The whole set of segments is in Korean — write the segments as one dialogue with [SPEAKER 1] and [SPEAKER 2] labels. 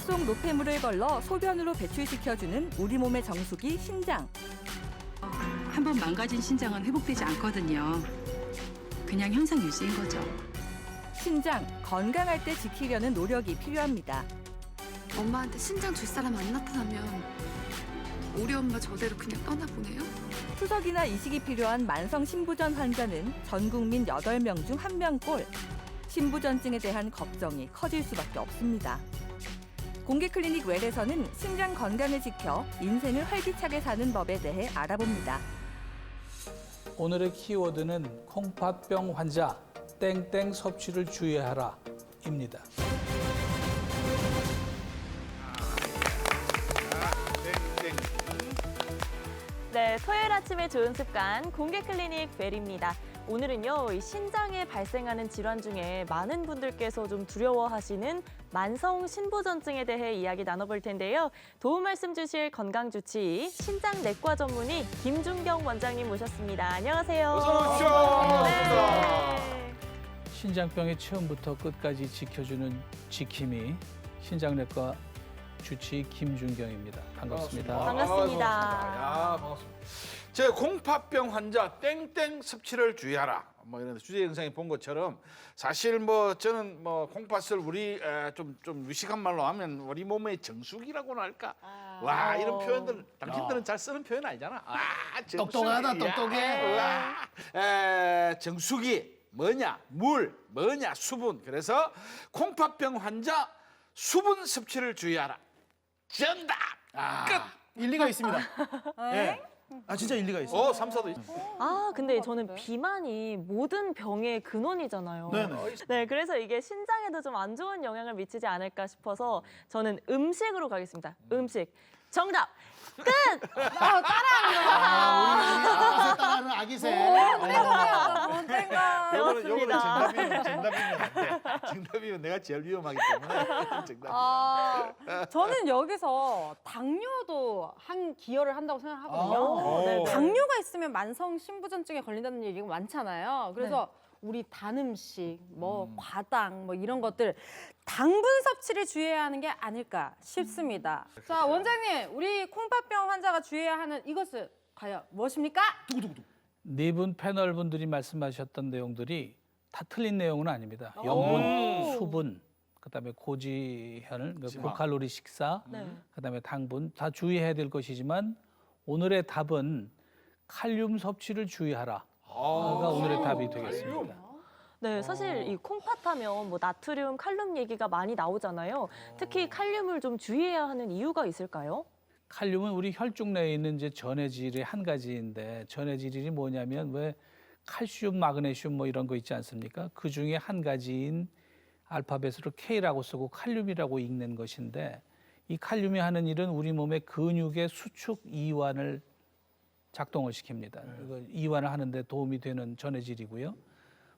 [SPEAKER 1] 속 노폐물을 걸러 소변으로 배출시켜주는 우리 몸의 정수기 신장.
[SPEAKER 2] 한 번 망가진 신장은 회복되지 않거든요. 그냥 현상 유지인 거죠.
[SPEAKER 1] 신장, 건강할 때 지키려는 노력이 필요합니다.
[SPEAKER 3] 엄마한테 신장 줄 사람 안 나타나면 우리 엄마 저대로 그냥 떠나보내요?
[SPEAKER 1] 투석이나 이식이 필요한 만성 신부전 환자는 전 국민 8명 중 1명꼴. 신부전증에 대한 걱정이 커질 수밖에 없습니다. 공개 클리닉 웰에서는 신장 건강을 지켜 인생을 활기차게 사는 법에 대해 알아봅니다.
[SPEAKER 4] 오늘의 키워드는 콩팥병 환자 땡땡 섭취를 주의하라입니다.
[SPEAKER 5] 네, 토요일 아침의 좋은 습관 공개 클리닉 벨입니다. 오늘은요, 이 신장에 발생하는 질환 중에 많은 분들께서 좀 두려워하시는 만성 신부전증에 대해 이야기 나눠볼 텐데요. 도움 말씀 주실 건강주치의 신장내과 전문의 김준경 원장님 모셨습니다. 안녕하세요.
[SPEAKER 6] 어서 오십시오.
[SPEAKER 5] 네.
[SPEAKER 4] 신장병의 처음부터 끝까지 지켜주는 지킴이 신장내과 주치의 김준경입니다. 반갑습니다.
[SPEAKER 5] 반갑습니다.
[SPEAKER 6] 야, 반갑습니다. 제 공팥병 환자 땡땡 섭취를 주의하라. 뭐 이런 주제 영상에 본 것처럼 사실 뭐 저는 뭐 콩팥을 우리 좀 유식한 말로 하면 우리 몸의 정수기라고나 할까. 와 이런 표현들 당신들은 잘 쓰는 표현 아니잖아. 와 정수기.
[SPEAKER 7] 똑똑하다, 똑똑해.
[SPEAKER 6] 와 정수기 뭐냐 물 뭐냐 수분. 그래서 콩팥병 환자 수분 섭취를 주의하라. 정답. 끝.
[SPEAKER 7] 일리가 있습니다. 예. 아 진짜 일리가 있어요.
[SPEAKER 6] 삼사도 있어.
[SPEAKER 5] 아, 근데 저는 비만이 모든 병의 근원이잖아요.
[SPEAKER 7] 네네.
[SPEAKER 5] 네, 그래서 이게 신장에도 좀 안 좋은 영향을 미치지 않을까 싶어서 저는 음식으로 가겠습니다. 음식. 정답! 끝!
[SPEAKER 7] 따라하는 아기새.
[SPEAKER 6] 요거는
[SPEAKER 5] 배웠습니다.
[SPEAKER 6] 정답이면 안 돼. 정답이면 내가 제일 위험하기 때문에 정답.
[SPEAKER 8] 저는 여기서 당뇨도 한 기여를 한다고 생각하거든요.
[SPEAKER 5] 네, 네.
[SPEAKER 8] 당뇨가 있으면 만성 신부전증에 걸린다는 얘기가 많잖아요. 그래서 우리 단 음식, 뭐 과당, 뭐 이런 것들 당분 섭취를 주의해야 하는 게 아닐까 싶습니다. 자, 원장님, 우리 콩팥병 환자가 주의해야 하는 이것은 과연 무엇입니까?
[SPEAKER 4] 네 분 패널분들이 말씀하셨던 내용들이 다 틀린 내용은 아닙니다. 염분, 수분, 그다음에 고지혈, 고칼로리 식사,
[SPEAKER 5] 네.
[SPEAKER 4] 그다음에 당분 다 주의해야 될 것이지만 오늘의 답은 칼륨 섭취를 주의하라가 오늘의 답이 되겠습니다.
[SPEAKER 5] 네, 사실 이 콩팥하면 뭐 나트륨, 칼륨 얘기가 많이 나오잖아요. 특히 칼륨을 좀 주의해야 하는 이유가 있을까요?
[SPEAKER 4] 칼륨은 우리 혈중 내에 있는 이제 전해질의 한 가지인데 전해질이 뭐냐면 왜 칼슘, 마그네슘 뭐 이런 거 있지 않습니까? 그 중에 한 가지인 알파벳으로 K라고 쓰고 칼륨이라고 읽는 것인데 이 칼륨이 하는 일은 우리 몸의 근육의 수축 이완을 작동을 시킵니다. 이거 이완을 하는데 도움이 되는 전해질이고요.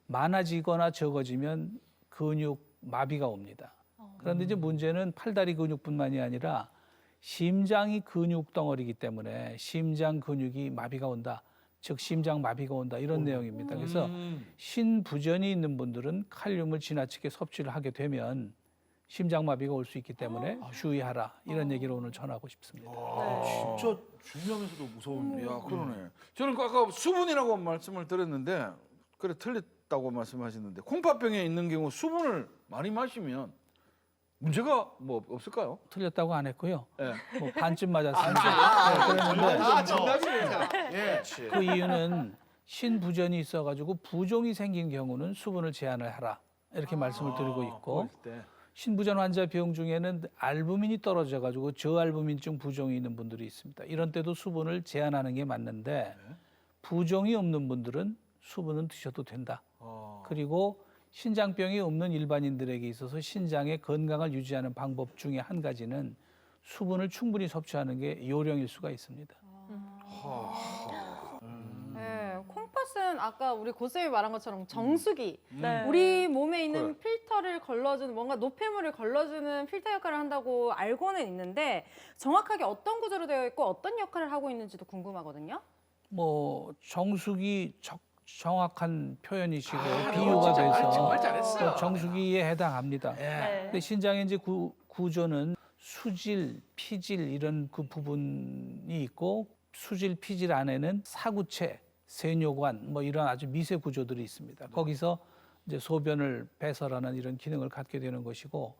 [SPEAKER 4] 많아지거나 적어지면 근육 마비가 옵니다. 그런데 이제 문제는 팔다리 근육뿐만이 아니라 심장이 근육 덩어리이기 때문에 심장 근육이 마비가 온다. 즉 심장 마비가 온다 이런 내용입니다. 그래서 신부전이 있는 분들은 칼륨을 지나치게 섭취를 하게 되면 심장 마비가 올 수 있기 때문에 주의하라 이런 얘기를 오늘 전하고 싶습니다.
[SPEAKER 7] 진짜 중요하면서도 무서운데.
[SPEAKER 6] 야, 그러네. 저는 아까 수분이라고 말씀을 드렸는데 그래 틀렸다고 말씀하셨는데 콩팥병에 있는 경우 수분을 많이 마시면 문제가 뭐 없을까요?
[SPEAKER 4] 틀렸다고 안 했고요.
[SPEAKER 6] 예.
[SPEAKER 4] 뭐 반쯤 맞았습니다. 그런데
[SPEAKER 6] 정답이에요.
[SPEAKER 7] 예.
[SPEAKER 4] 그 이유는 신부전이 있어가지고 부종이 생긴 경우는 수분을 제한을 하라 이렇게 말씀을 드리고 있고 신부전 환자 병 중에는 알부민이 떨어져가지고 저알부민증 부종이 있는 분들이 있습니다. 이런 때도 수분을 제한하는 게 맞는데 부종이 없는 분들은 수분은 드셔도 된다. 그리고 신장병이 없는 일반인들에게 있어서 신장의 건강을 유지하는 방법 중에 한 가지는 수분을 충분히 섭취하는 게 요령일 수가 있습니다.
[SPEAKER 8] 네, 콩팥은 아까 우리 고쌤이 말한 것처럼 정수기.
[SPEAKER 5] 네.
[SPEAKER 8] 우리 몸에 있는 필터를 걸러주는 뭔가 노폐물을 걸러주는 필터 역할을 한다고 알고는 있는데 정확하게 어떤 구조로 되어 있고 어떤 역할을 하고 있는지도 궁금하거든요.
[SPEAKER 4] 뭐 정수기 정확한 표현이시고 비유가 돼서
[SPEAKER 6] 정말 잘했어요.
[SPEAKER 4] 정수기에 해당합니다.
[SPEAKER 5] 네.
[SPEAKER 4] 근데 신장의 이제 구조는 수질, 피질 이런 그 부분이 있고 수질, 피질 안에는 사구체, 세뇨관 뭐 이런 아주 미세 구조들이 있습니다. 거기서 이제 소변을 배설하는 이런 기능을 갖게 되는 것이고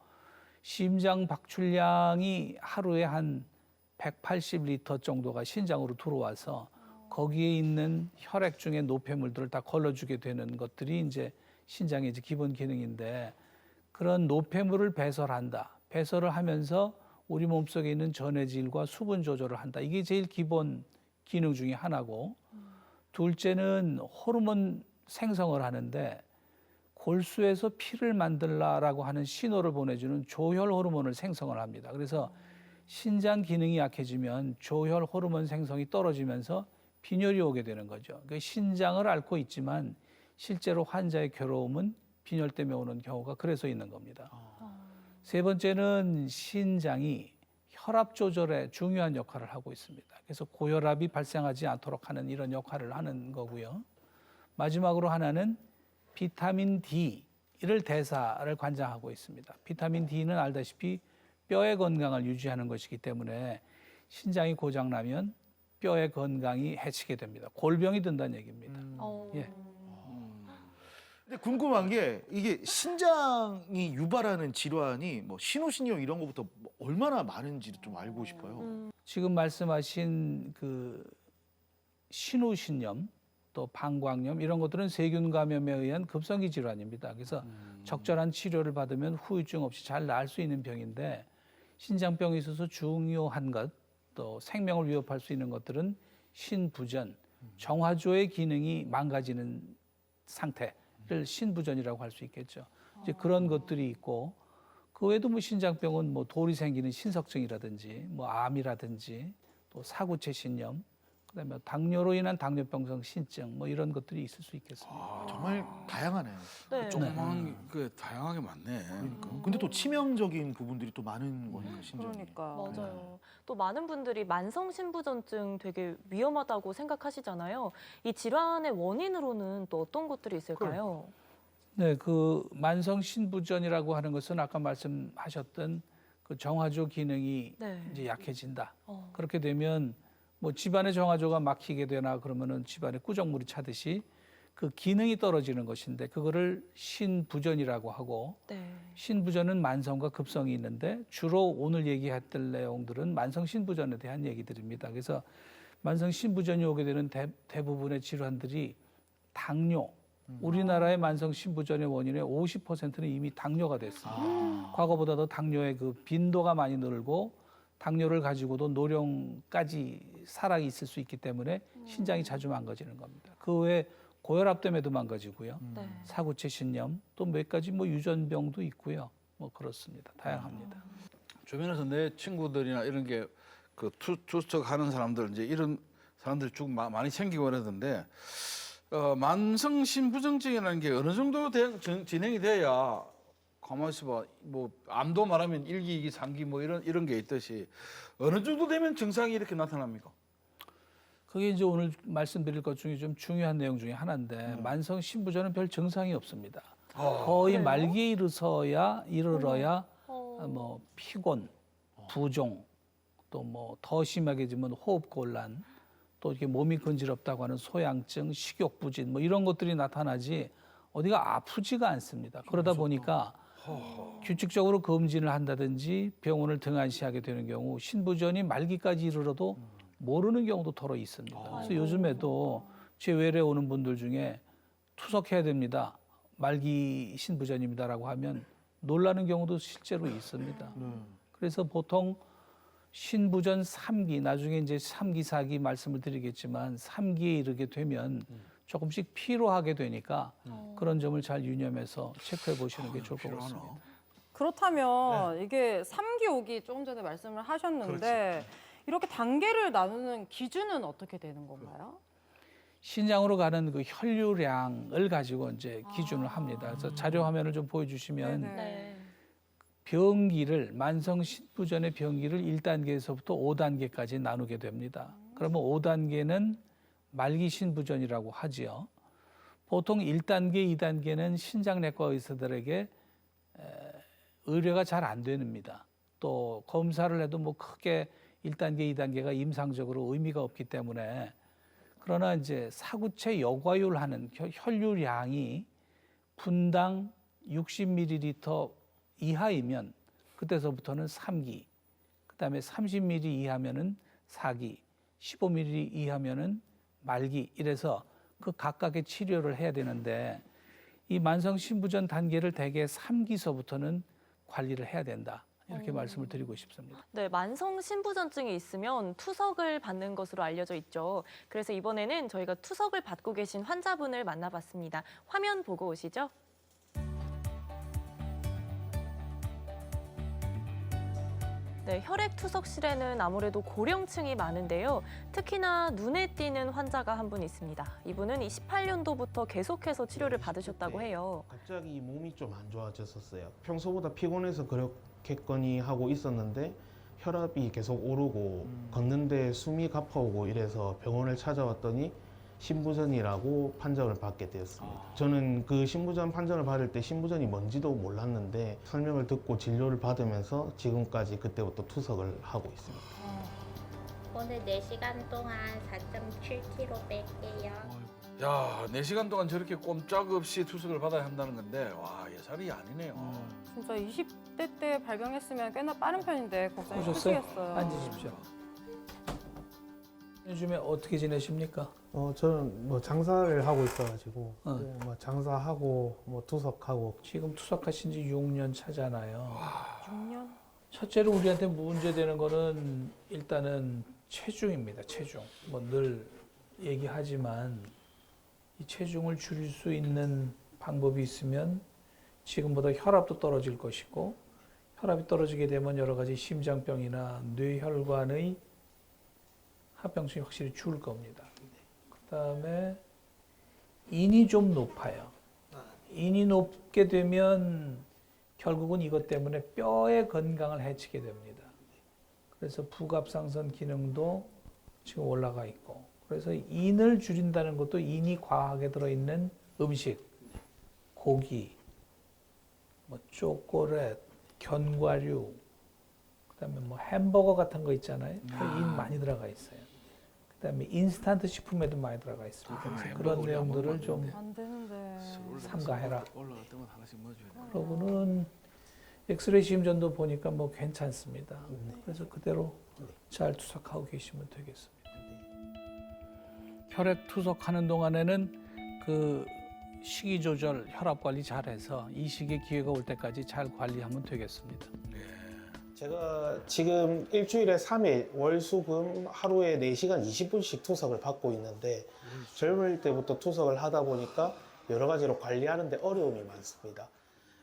[SPEAKER 4] 심장 박출량이 하루에 한 180리터 정도가 신장으로 들어와서 거기에 있는 혈액 중에 노폐물들을 다 걸러주게 되는 것들이 이제 신장의 이제 기본 기능인데 그런 노폐물을 배설한다. 배설을 하면서 우리 몸속에 있는 전해질과 수분 조절을 한다. 이게 제일 기본 기능 중에 하나고 둘째는 호르몬 생성을 하는데 골수에서 피를 만들라라고 하는 신호를 보내주는 조혈 호르몬을 생성을 합니다. 그래서 신장 기능이 약해지면 조혈 호르몬 생성이 떨어지면서 빈혈이 오게 되는 거죠. 그 신장을 앓고 있지만 실제로 환자의 괴로움은 빈혈 때문에 오는 경우가 그래서 있는 겁니다. 세 번째는 신장이 혈압 조절에 중요한 역할을 하고 있습니다. 그래서 고혈압이 발생하지 않도록 하는 이런 역할을 하는 거고요. 마지막으로 하나는 비타민 D를 대사를 관장하고 있습니다. 비타민 D는 알다시피 뼈의 건강을 유지하는 것이기 때문에 신장이 고장나면 뼈의 건강이 해치게 됩니다. 골병이 든다는 얘기입니다. 예.
[SPEAKER 7] 근데 궁금한 게 이게 신장이 유발하는 질환이 뭐 신우신경 이런 거부터 뭐 얼마나 많은지 좀 알고 싶어요.
[SPEAKER 4] 지금 말씀하신 그 신우신염 또 방광염 이런 것들은 세균 감염에 의한 급성기 질환입니다. 그래서 적절한 치료를 받으면 후유증 없이 잘 나을 수 있는 병인데 신장병에 있어서 중요한 것 또 생명을 위협할 수 있는 것들은 신부전, 정화조의 기능이 망가지는 상태를 신부전이라고 할 수 있겠죠. 이제 그런 것들이 있고 그 외에도 뭐 신장병은 뭐 돌이 생기는 신석증이라든지 뭐 암이라든지 또 사구체 신염 그다음에 당뇨로 인한 당뇨병성 신증 뭐 이런 것들이 있을 수 있겠습니다.
[SPEAKER 7] 정말 다양하네요.
[SPEAKER 5] 네.
[SPEAKER 6] 조그만 그 다양하게 많네.
[SPEAKER 7] 그러니까. 근데 또 치명적인 부분들이 또 많은 거니까 신장이.
[SPEAKER 8] 그러니까.
[SPEAKER 5] 맞아요. 또 많은 분들이 만성 신부전증 되게 위험하다고 생각하시잖아요. 이 질환의 원인으로는 또 어떤 것들이 있을까요?
[SPEAKER 4] 네, 그 만성 신부전이라고 하는 것은 아까 말씀하셨던 그 정화조 기능이
[SPEAKER 5] 네.
[SPEAKER 4] 이제 약해진다.
[SPEAKER 5] 어.
[SPEAKER 4] 그렇게 되면 뭐 집안의 정화조가 막히게 되나 그러면은 집안에 꾸정물이 차듯이 그 기능이 떨어지는 것인데 그거를 신부전이라고 하고
[SPEAKER 5] 네.
[SPEAKER 4] 신부전은 만성과 급성이 있는데 주로 오늘 얘기했던 내용들은 만성 신부전에 대한 얘기들입니다. 그래서 만성 신부전이 오게 되는 대부분의 질환들이 당뇨, 우리나라의 만성 신부전의 원인의 50%는 이미 당뇨가 됐습니다. 과거보다 더 당뇨의 그 빈도가 많이 늘고 당뇨를 가지고도 노령까지 살아 있을 수 있기 때문에 신장이 자주 망가지는 겁니다. 그 외에 고혈압 때문에도 망가지고요.
[SPEAKER 5] 네.
[SPEAKER 4] 사구체 신염 또 몇 가지 뭐 유전병도 있고요. 뭐 그렇습니다. 다양합니다.
[SPEAKER 6] 주변에서 내 친구들이나 이런 게 그 투석하는 사람들 이제 이런 사람들이 쭉 많이 생기고 그러던데 만성 신부전증이라는 게 어느 정도 진행이 돼야 가만히 있어봐 뭐 암도 말하면 1기, 2기, 3기 뭐 이런 게 있듯이 어느 정도 되면 증상이 이렇게 나타납니까?
[SPEAKER 4] 그게 이제 오늘 말씀드릴 것 중에 좀 중요한 내용 중에 하나인데 만성 신부전은 별 증상이 없습니다. 거의
[SPEAKER 5] 그래요?
[SPEAKER 4] 말기에 이르러야 뭐 피곤, 부종, 또 뭐 더 심하게 지면 호흡 곤란, 또 이렇게 몸이 근지럽다고 하는 소양증, 식욕 부진 뭐 이런 것들이 나타나지 어디가 아프지가 않습니다. 그러다 보니까 규칙적으로 검진을 한다든지 병원을 등한시하게 되는 경우 신부전이 말기까지 이르러도 모르는 경우도 더러 있습니다. 그래서 요즘에도 제 외래 오는 분들 중에 투석해야 됩니다. 말기 신부전입니다라고 하면 놀라는 경우도 실제로 있습니다. 그래서 보통 신부전 3기, 나중에 이제 3기, 4기 말씀을 드리겠지만 3기에 이르게 되면 조금씩 피로하게 되니까 그런 점을 잘 유념해서 체크해 보시는 게 좋을 것 같습니다.
[SPEAKER 8] 그렇다면 이게 3기, 5기 조금 전에 말씀을 하셨는데 이렇게 단계를 나누는 기준은 어떻게 되는 건가요?
[SPEAKER 4] 신장으로 가는 그 혈류량을 가지고 이제 기준을 합니다. 그래서 자료 화면을 좀 보여주시면
[SPEAKER 8] 네네.
[SPEAKER 5] 네.
[SPEAKER 4] 병기를 만성 신부전의 병기를 1단계에서부터 5단계까지 나누게 됩니다. 그러면 5단계는 말기 신부전이라고 하지요. 보통 1단계, 2단계는 신장내과 의사들에게 의뢰가 잘 안 됩니다. 또 검사를 해도 뭐 크게 1단계, 2단계가 임상적으로 의미가 없기 때문에 그러나 이제 사구체 여과율하는 혈류량이 분당 60ml 이하이면 그때서부터는 3기, 그다음에 30ml 이하면은 4기, 15ml 이하면은 말기 이래서 그 각각의 치료를 해야 되는데 이 만성 신부전 단계를 대개 3기서부터는 관리를 해야 된다. 이렇게 말씀을 드리고 싶습니다.
[SPEAKER 5] 네, 만성 신부전증이 있으면 투석을 받는 것으로 알려져 있죠. 그래서 이번에는 저희가 투석을 받고 계신 환자분을 만나봤습니다. 화면 보고 오시죠. 네, 혈액 투석실에는 아무래도 고령층이 많은데요. 특히나 눈에 띄는 환자가 한 분 있습니다. 이분은 18년도부터 계속해서 치료를 받으셨다고 해요.
[SPEAKER 9] 갑자기 몸이 좀 안 좋아졌었어요. 평소보다 피곤해서 그렇겠거니 하고 있었는데 혈압이 계속 오르고 걷는데 숨이 가파오고 이래서 병원을 찾아왔더니 신부전이라고 판정을 받게 되었습니다. 저는 그 신부전 판정을 받을 때 신부전이 뭔지도 몰랐는데 설명을 듣고 진료를 받으면서 지금까지 그때부터 투석을 하고 있습니다.
[SPEAKER 10] 오늘 4시간 동안 4.7kg 뺄게요.
[SPEAKER 6] 야, 4시간 동안 저렇게 꼼짝없이 투석을 받아야 한다는 건데 와, 예산이 아니네요.
[SPEAKER 8] 진짜 20대 때 발병했으면 꽤나 빠른 편인데 걱정이
[SPEAKER 4] 오셨어요?
[SPEAKER 8] 크시겠어요.
[SPEAKER 4] 앉으십시오. 요즘에 어떻게 지내십니까?
[SPEAKER 11] 저는 뭐 장사를 하고 있어가지고
[SPEAKER 4] 어.
[SPEAKER 11] 뭐 장사하고 뭐 투석하고
[SPEAKER 4] 지금 투석하신 지 6년 차잖아요.
[SPEAKER 8] 6년?
[SPEAKER 4] 첫째로 우리한테 문제되는 거는 일단은 체중입니다. 체중. 뭐 늘 얘기하지만 이 체중을 줄일 수 있는 방법이 있으면 지금보다 혈압도 떨어질 것이고 혈압이 떨어지게 되면 여러 가지 심장병이나 뇌혈관의 합병증이 확실히 줄 겁니다. 그다음에 인이 좀 높아요. 인이 높게 되면 결국은 이것 때문에 뼈의 건강을 해치게 됩니다. 그래서 부갑상선 기능도 지금 올라가 있고 그래서 인을 줄인다는 것도 인이 과하게 들어있는 음식, 고기, 뭐 초콜릿, 견과류, 그다음에 뭐 햄버거 같은 거 있잖아요. 인 많이 들어가 있어요. 그다음에 인스턴트 식품에도 많이 들어가 있습니다. 그래서 그런 내용들을 좀
[SPEAKER 8] 안 되는데.
[SPEAKER 4] 삼가해라. 그러고는 엑스레이 심전도 보니까 뭐 괜찮습니다. 그래서 그대로 잘 투석하고 계시면 되겠습니다. 혈액 투석하는 동안에는 그 식이 조절, 혈압 관리 잘해서 이 시기에 기회가 올 때까지 잘 관리하면 되겠습니다.
[SPEAKER 11] 제가 지금 일주일에 3일 월수금 하루에 4시간 20분씩 투석을 받고 있는데 젊을 때부터 투석을 하다 보니까 여러 가지로 관리하는데 어려움이 많습니다.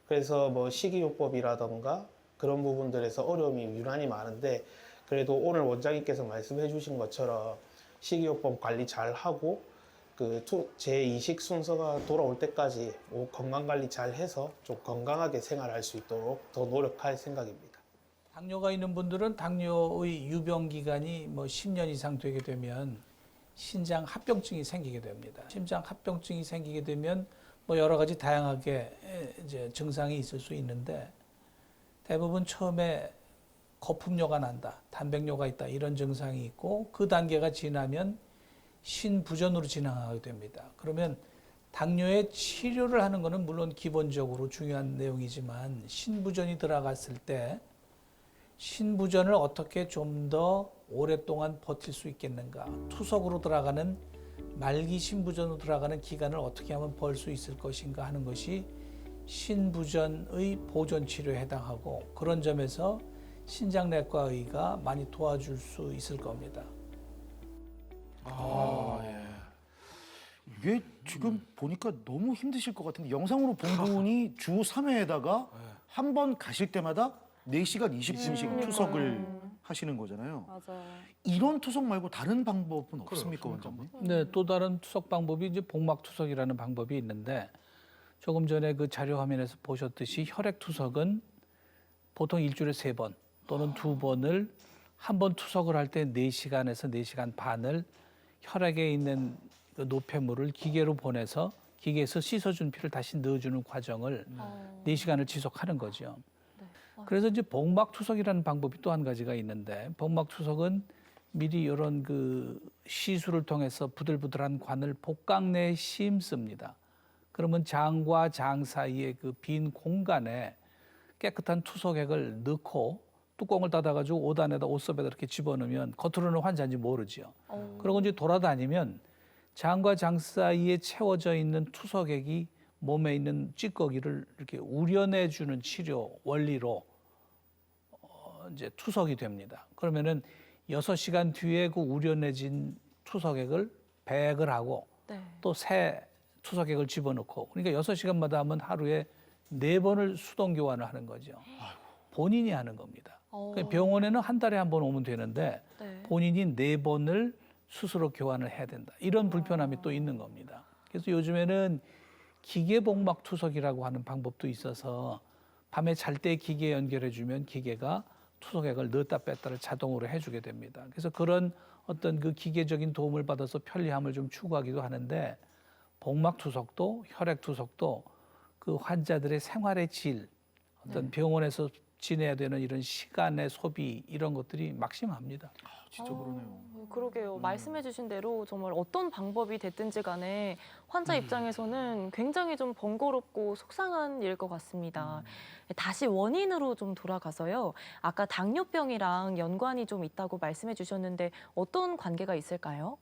[SPEAKER 11] 그래서 뭐 식이요법이라던가 그런 부분들에서 어려움이 유난히 많은데 그래도 오늘 원장님께서 말씀해 주신 것처럼 식이요법 관리 잘 하고 제 이식 순서가 돌아올 때까지 건강 관리 잘 해서 좀 건강하게 생활할 수 있도록 더 노력할 생각입니다.
[SPEAKER 4] 당뇨가 있는 분들은 당뇨의 유병 기간이 뭐 10년 이상 되게 되면 신장 합병증이 생기게 됩니다. 심장 합병증이 생기게 되면 뭐 여러 가지 다양하게 이제 증상이 있을 수 있는데 대부분 처음에 거품뇨가 난다, 단백뇨가 있다 이런 증상이 있고 그 단계가 지나면 신부전으로 진행하게 됩니다. 그러면 당뇨의 치료를 하는 것은 물론 기본적으로 중요한 내용이지만 신부전이 들어갔을 때 신부전을 어떻게 좀 더 오랫동안 버틸 수 있겠는가, 투석으로 들어가는 말기 신부전으로 들어가는 기간을 어떻게 하면 벌 수 있을 것인가 하는 것이 신부전의 보존 치료에 해당하고 그런 점에서 신장내과의가 많이 도와줄 수 있을 겁니다.
[SPEAKER 7] 이게 지금 보니까 너무 힘드실 것 같은데 영상으로 본 분이 주 3회에다가 한 번 가실 때마다 4시간 20분씩 투석을 하시는 거잖아요.
[SPEAKER 8] 맞아요.
[SPEAKER 7] 이런 투석 말고 다른 방법은 없습니까, 원장님?
[SPEAKER 4] 네, 또 다른 투석 방법이 이제 복막 투석이라는 방법이 있는데 조금 전에 그 자료 화면에서 보셨듯이 혈액 투석은 보통 일주일에 3번 또는 2번을 한 번 투석을 할 때 4시간에서 4시간 반을 혈액에 있는 그 노폐물을 기계로 보내서 기계에서 씻어준 피를 다시 넣어주는 과정을 4시간을 지속하는 거죠. 그래서 이제 복막투석이라는 방법이 또 한 가지가 있는데 복막투석은 미리 이런 그 시술을 통해서 부들부들한 관을 복강 내에 심습니다. 그러면 장과 장 사이의 그 빈 공간에 깨끗한 투석액을 넣고 뚜껑을 닫아가지고 옷 안에다 옷섭에다 이렇게 집어넣으면 겉으로는 환자인지 모르지요. 그러고 이제 돌아다니면 장과 장 사이에 채워져 있는 투석액이 몸에 있는 찌꺼기를 이렇게 우려내주는 치료 원리로 이제 투석이 됩니다. 그러면은 6시간 뒤에 그 우려내진 투석액을 배액을 하고
[SPEAKER 5] 네.
[SPEAKER 4] 또 새 투석액을 집어넣고 그러니까 6시간마다 하면 하루에 4번을 수동 교환을 하는 거죠. 본인이 하는 겁니다. 그러니까 병원에는 한 달에 한 번 오면 되는데
[SPEAKER 5] 네.
[SPEAKER 4] 본인이 4번을 스스로 교환을 해야 된다. 이런 불편함이 또 있는 겁니다. 그래서 요즘에는 기계복막 투석이라고 하는 방법도 있어서 밤에 잘 때 기계에 연결해주면 기계가 투석액을 넣었다 뺐다를 자동으로 해주게 됩니다. 그래서 그런 어떤 그 기계적인 도움을 받아서 편리함을 좀 추구하기도 하는데 복막 투석도 혈액 투석도 그 환자들의 생활의 질, 어떤 병원에서 지내야 되는 이런 시간의 소비 이런 것들이 막심합니다.
[SPEAKER 7] 진짜 그러네요.
[SPEAKER 5] 그러게요. 말씀해주신 대로 정말 어떤 방법이 됐든지 간에 환자 입장에서는 굉장히 좀 번거롭고 속상한 일일 것 같습니다. 다시 원인으로 좀 돌아가서요. 아까 당뇨병이랑 연관이 좀 있다고 말씀해 주셨는데 어떤 관계가 있을까요?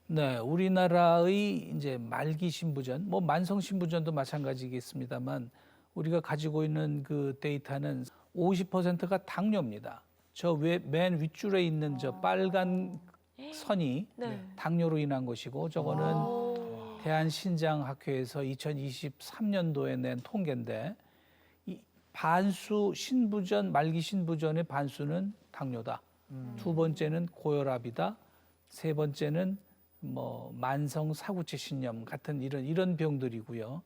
[SPEAKER 4] 네, 우리나라의 이제 말기 신부전, 뭐 만성 신부전도 마찬가지겠습니다만 우리가 가지고 있는 그 데이터는 50%가 당뇨입니다. 저 맨 윗줄에 있는 저 빨간 선이
[SPEAKER 5] 네.
[SPEAKER 4] 당뇨로 인한 것이고 저거는 대한신장학회에서 2023년도에 낸 통계인데 이 반수 신부전, 말기 신부전의 반수는 당뇨다. 두 번째는 고혈압이다. 세 번째는 뭐 만성 사구체 신염 같은 이런 병들이고요.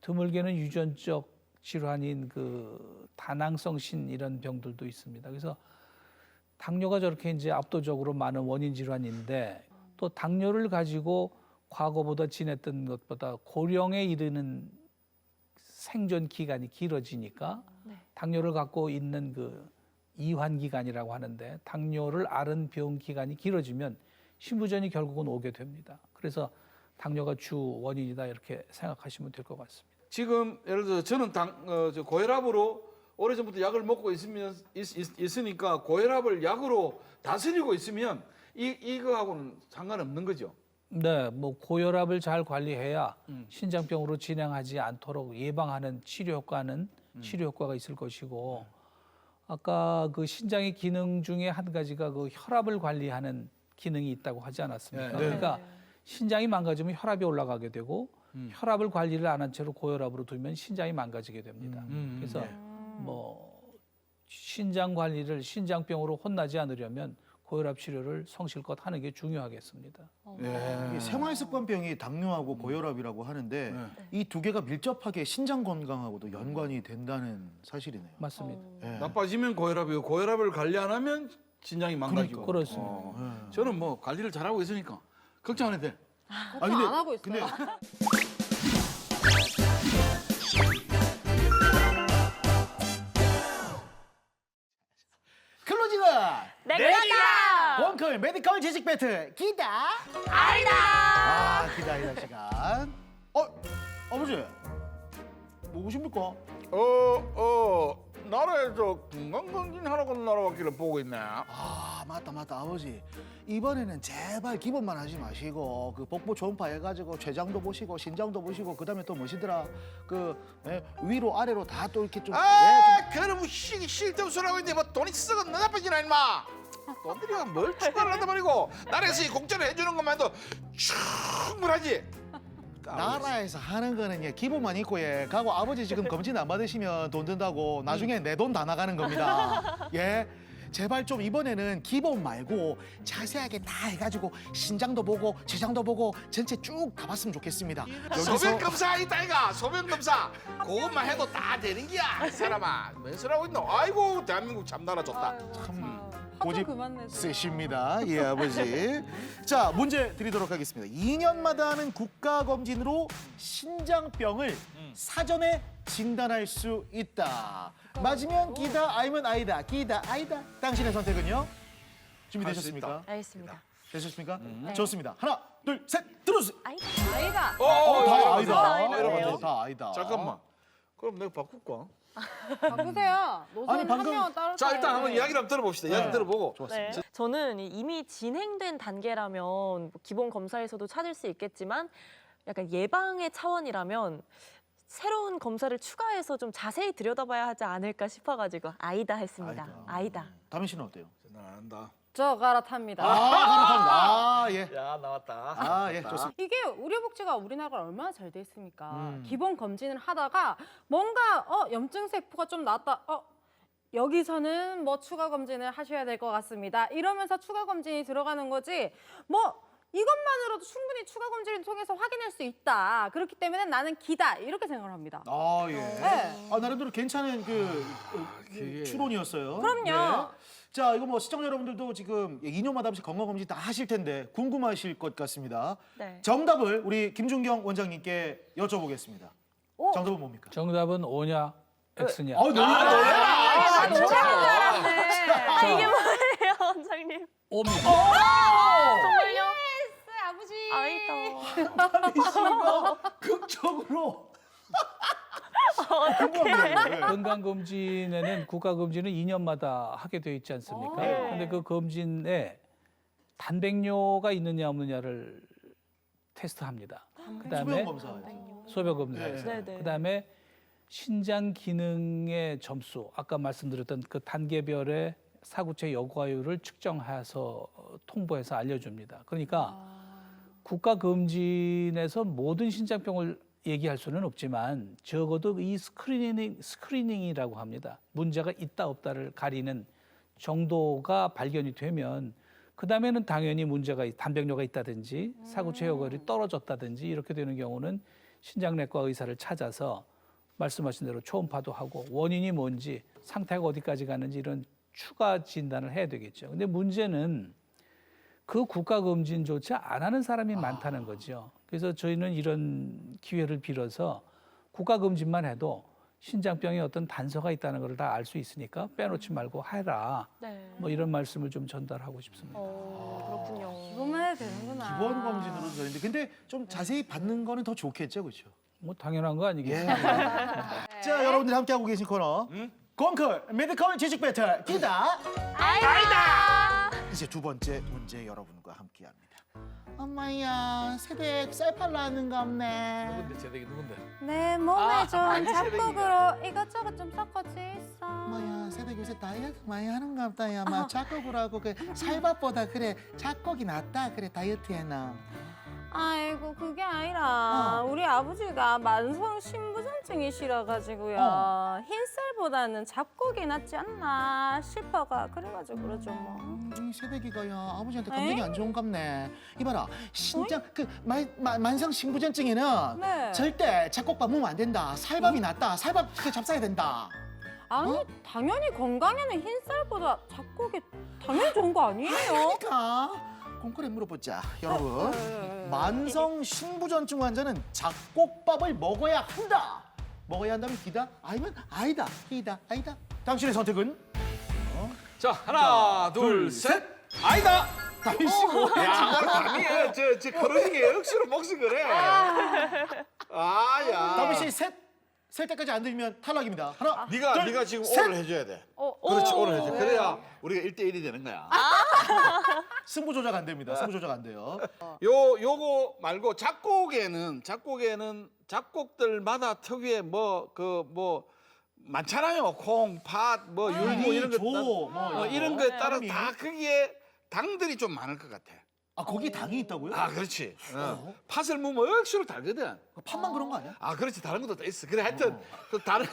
[SPEAKER 4] 드물게는 유전적 질환인 그 다낭성 신 이런 병들도 있습니다. 그래서 당뇨가 저렇게 이제 압도적으로 많은 원인 질환인데 또 당뇨를 가지고 과거보다 지냈던 것보다 고령에 이르는 생존 기간이 길어지니까 당뇨를 갖고 있는 그 이환 기간이라고 하는데 당뇨를 앓은 병 기간이 길어지면 신부전이 결국은 오게 됩니다. 그래서 당뇨가 주 원인이다 이렇게 생각하시면 될 것 같습니다.
[SPEAKER 6] 지금 예를 들어 저는 고혈압으로 오래전부터 약을 먹고 있으니까 고혈압을 약으로 다스리고 있으면 이거하고는 상관없는 거죠.
[SPEAKER 4] 네, 뭐 고혈압을 잘 관리해야 신장병으로 진행하지 않도록 예방하는 치료 효과가 있을 것이고 아까 그 신장의 기능 중에 한 가지가 그 혈압을 관리하는 기능이 있다고 하지 않았습니까?
[SPEAKER 6] 네.
[SPEAKER 4] 그러니까 신장이 망가지면 혈압이 올라가게 되고 혈압을 관리를 안 한 채로 고혈압으로 두면 신장이 망가지게 됩니다. 그래서 뭐 신장 관리를 신장병으로 혼나지 않으려면 고혈압 치료를 성실껏 하는 게 중요하겠습니다.
[SPEAKER 7] 이 생활습관병이 당뇨하고 고혈압이라고 하는데 이 두 개가 밀접하게 신장 건강하고도 연관이 된다는 사실이네요.
[SPEAKER 4] 맞습니다.
[SPEAKER 6] 나빠지면 고혈압이고 고혈압을 관리 안 하면 신장이 망가지고.
[SPEAKER 4] 그렇습니다.
[SPEAKER 6] 저는 뭐 관리를 잘하고 있으니까 걱정 안 해도 돼.
[SPEAKER 8] 걱정 안 하고 있어요.
[SPEAKER 7] 근데 클로징은
[SPEAKER 5] 내가
[SPEAKER 7] 원클 메디컬 지식 배틀 기다
[SPEAKER 5] 아니다.
[SPEAKER 7] 기다리는 시간. 아버지 뭐 보십니까?
[SPEAKER 6] 나라에서 건강검진 하러 간 나라밖에 보고 있네.
[SPEAKER 7] 맞다 아버지 이번에는 제발 기본만 하지 마시고 그 복부 초음파 해가지고 췌장도 보시고 신장도 보시고 그다음에 또 뭐시더라 위로 아래로 다 또 이렇게 좀
[SPEAKER 6] 그럼 실대 소리하고 있는데 뭐 돈이 썩은 너 나빠지나 임마. 돈들이 뭘 추가를 한다 말이고 나라에서 이 공짜로 해주는 것만 해도 충분하지.
[SPEAKER 7] 나라에서 하는 거는 기본만 있고 가고 아버지 지금 검진 안 받으시면 돈 든다고 나중에 내 돈 다 나가는 겁니다. 제발 좀 이번에는 기본 말고 자세하게 다 해가지고 신장도 보고 췌장도 보고 전체 쭉 다 봤으면 좋겠습니다.
[SPEAKER 6] 소변 검사 있다 이가 소변 검사 그것만 해도 다 되는 기야 이 사람아. 뭔 소리 하고 있노? 아이고 대한민국 참 나라 좋다.
[SPEAKER 7] 고집
[SPEAKER 8] 그만 내세요.
[SPEAKER 7] 세십니다. 아버지. 자, 문제 드리도록 하겠습니다. 2년마다 하는 국가검진으로 신장병을 사전에 진단할 수 있다. 맞으면 기다, 아니면 아니다. 기다, 아니다. 당신의 선택은요? 준비되셨습니까?
[SPEAKER 5] 알겠습니다.
[SPEAKER 7] 되셨습니까? 좋습니다. 하나, 둘, 셋, 들어주세요.
[SPEAKER 8] 아이가.
[SPEAKER 7] 다 아니다.
[SPEAKER 5] 아이다네요.
[SPEAKER 7] 다 아니다.
[SPEAKER 6] 잠깐만. 그럼 내가 바꿀까?
[SPEAKER 8] 바꾸세요. 노선
[SPEAKER 7] 아니, 방금-
[SPEAKER 8] 한 명은 따로.
[SPEAKER 6] 자 일단
[SPEAKER 8] 따로
[SPEAKER 6] 한번
[SPEAKER 8] 해.
[SPEAKER 6] 이야기를 한번 들어봅시다. 이야기 들어보고.
[SPEAKER 5] 네. 저는 이미 진행된 단계라면 뭐 기본 검사에서도 찾을 수 있겠지만 약간 예방의 차원이라면 새로운 검사를 추가해서 좀 자세히 들여다봐야 하지 않을까 싶어가지고 아이다 했습니다. 아이다.
[SPEAKER 7] 다민 씨는 어때요?
[SPEAKER 6] 난 안다.
[SPEAKER 8] 저 갈아탑니다.
[SPEAKER 7] 아, 예.
[SPEAKER 6] 야 나왔다.
[SPEAKER 7] 아, 예, 좋습니다.
[SPEAKER 8] 이게 의료복지가 우리나라가 얼마나 잘 돼 있습니까? 기본 검진을 하다가 뭔가 염증 세포가 좀 나왔다. 여기서는 뭐 추가 검진을 하셔야 될 것 같습니다. 이러면서 추가 검진이 들어가는 거지. 뭐 이것만으로도 충분히 추가 검진을 통해서 확인할 수 있다. 그렇기 때문에 나는 기다 이렇게 생각을 합니다.
[SPEAKER 7] 아, 예.
[SPEAKER 8] 네.
[SPEAKER 7] 나름대로 괜찮은 추론이었어요.
[SPEAKER 8] 그럼요.
[SPEAKER 7] 자, 이거 뭐 시청자 여러분들도 지금 2년마다 한 번씩 건강검진 다 하실 텐데 궁금하실 것 같습니다.
[SPEAKER 5] 네.
[SPEAKER 7] 정답을 우리 김준경 원장님께 여쭤보겠습니다.
[SPEAKER 8] 오.
[SPEAKER 7] 정답은 뭡니까?
[SPEAKER 4] 정답은 O냐 X냐.
[SPEAKER 7] 놀라.
[SPEAKER 5] 이게 뭐예요, 원장님?
[SPEAKER 4] O입니다.
[SPEAKER 5] 정말요?
[SPEAKER 8] 아버지.
[SPEAKER 5] 아이다.
[SPEAKER 7] 극적으로. 궁금합니다.
[SPEAKER 4] 건강검진에는 국가검진은 2년마다 하게 되어 있지 않습니까?
[SPEAKER 5] 네.
[SPEAKER 4] 근데 그 검진에 단백뇨가 있느냐 없느냐를 테스트합니다. 그다음에
[SPEAKER 7] 검사.
[SPEAKER 4] 소변검사에서.
[SPEAKER 5] 네, 네.
[SPEAKER 4] 그다음에 신장 기능의 점수, 아까 말씀드렸던 그 단계별의 사구체 여과율을 측정해서 통보해서 알려줍니다. 그러니까 국가검진에서 모든 신장병을 얘기할 수는 없지만 적어도 이 스크리닝이라고 합니다. 문제가 있다 없다를 가리는 정도가 발견이 되면 그 다음에는 당연히 문제가 단백뇨가 있다든지 사구체 여과율이 떨어졌다든지 이렇게 되는 경우는 신장내과 의사를 찾아서 말씀하신 대로 초음파도 하고 원인이 뭔지 상태가 어디까지 가는지 이런 추가 진단을 해야 되겠죠. 근데 문제는 그 국가검진조차 안 하는 사람이 많다는 거죠. 그래서 저희는 이런 기회를 빌어서 국가검진만 해도 신장병에 어떤 단서가 있다는 걸 다 알 수 있으니까 빼놓지 말고 해라.
[SPEAKER 5] 네.
[SPEAKER 4] 뭐 이런 말씀을 좀 전달하고 싶습니다.
[SPEAKER 5] 그렇군요.
[SPEAKER 8] 기본만 해도 되는구나.
[SPEAKER 7] 기본 검진으로 되는데 근데 좀 자세히 받는 거는 더 좋겠죠, 그렇죠?
[SPEAKER 4] 뭐 당연한 거 아니겠어요?
[SPEAKER 7] 자, 여러분들이 함께하고 계신 코너 공클 메디컬 지식 배틀 기다
[SPEAKER 5] 아이다.
[SPEAKER 7] 이제 두 번째 문제 여러분과 함께합니다. 엄마야, 새댁 쌀팔 나는가 없네.
[SPEAKER 6] 누군데 제대기 누군데?
[SPEAKER 8] 내 몸에 좋은
[SPEAKER 6] 아니,
[SPEAKER 8] 잡곡으로 이것저것 좀 섞어져 있어.
[SPEAKER 7] 엄마야, 새댁 요새 다이어트 많이 하는가 보다. 야, 막 작곡을 하고 그 살밥보다 그래 작곡이 낫다. 그래 다이어트에는.
[SPEAKER 8] 아이고 그게 아니라 우리 아버지가 만성 신부전증이시라가지고요. 흰쌀보다는 잡곡이 낫지 않나 싶어가 그래가지고 그러죠 뭐.
[SPEAKER 7] 이 새댁이가야 아버지한테 감정이 안 좋은갑네. 이봐라, 신장 그 만성 신부전증에는
[SPEAKER 8] 네.
[SPEAKER 7] 절대 작곡밥 먹으면 안 된다. 살밥이 낫다. 살밥 그 잡숴야 된다.
[SPEAKER 8] 아니 당연히 건강에는 흰쌀보다 잡곡이 당연히 좋은 거 아니에요?
[SPEAKER 7] 그러니까 콩쿠르에 물어보자, 여러분. 만성 신부전증 환자는 잡곡밥을 먹어야 한다. 먹어야 한다면 기다, 아니면 아니다. 기다, 아니다. 당신의 선택은?
[SPEAKER 6] 자 하나 둘 셋. 아니다.
[SPEAKER 7] 다민 씨 뭐야?
[SPEAKER 6] 야 아니야. 저 그러는 게 억수로 목숨 그래. 아야.
[SPEAKER 7] 다민 씨 셀 때까지 안 들면 탈락입니다. 하나,
[SPEAKER 6] 네가 지금 오를 해줘야 돼. 그렇지 오를 해줘. 그래야 우리가 1대1이 되는 거야.
[SPEAKER 7] 승부 조작 안 됩니다. 승부 조작 안 돼요.
[SPEAKER 6] 요거 말고 작곡에는 작곡들마다 특유의 뭐 많잖아요. 콩, 팥, 뭐 율무 이런 거 이런 거에 따라 다 거기에 당들이 좀 많을 것 같아.
[SPEAKER 7] 아, 거기 당이 있다고요?
[SPEAKER 6] 아, 그렇지. 팥을 먹으면 억수로 달거든.
[SPEAKER 7] 팥만 그런 거 아니야?
[SPEAKER 6] 아, 그렇지. 다른 것도 다 있어. 그래, 하여튼 또 다른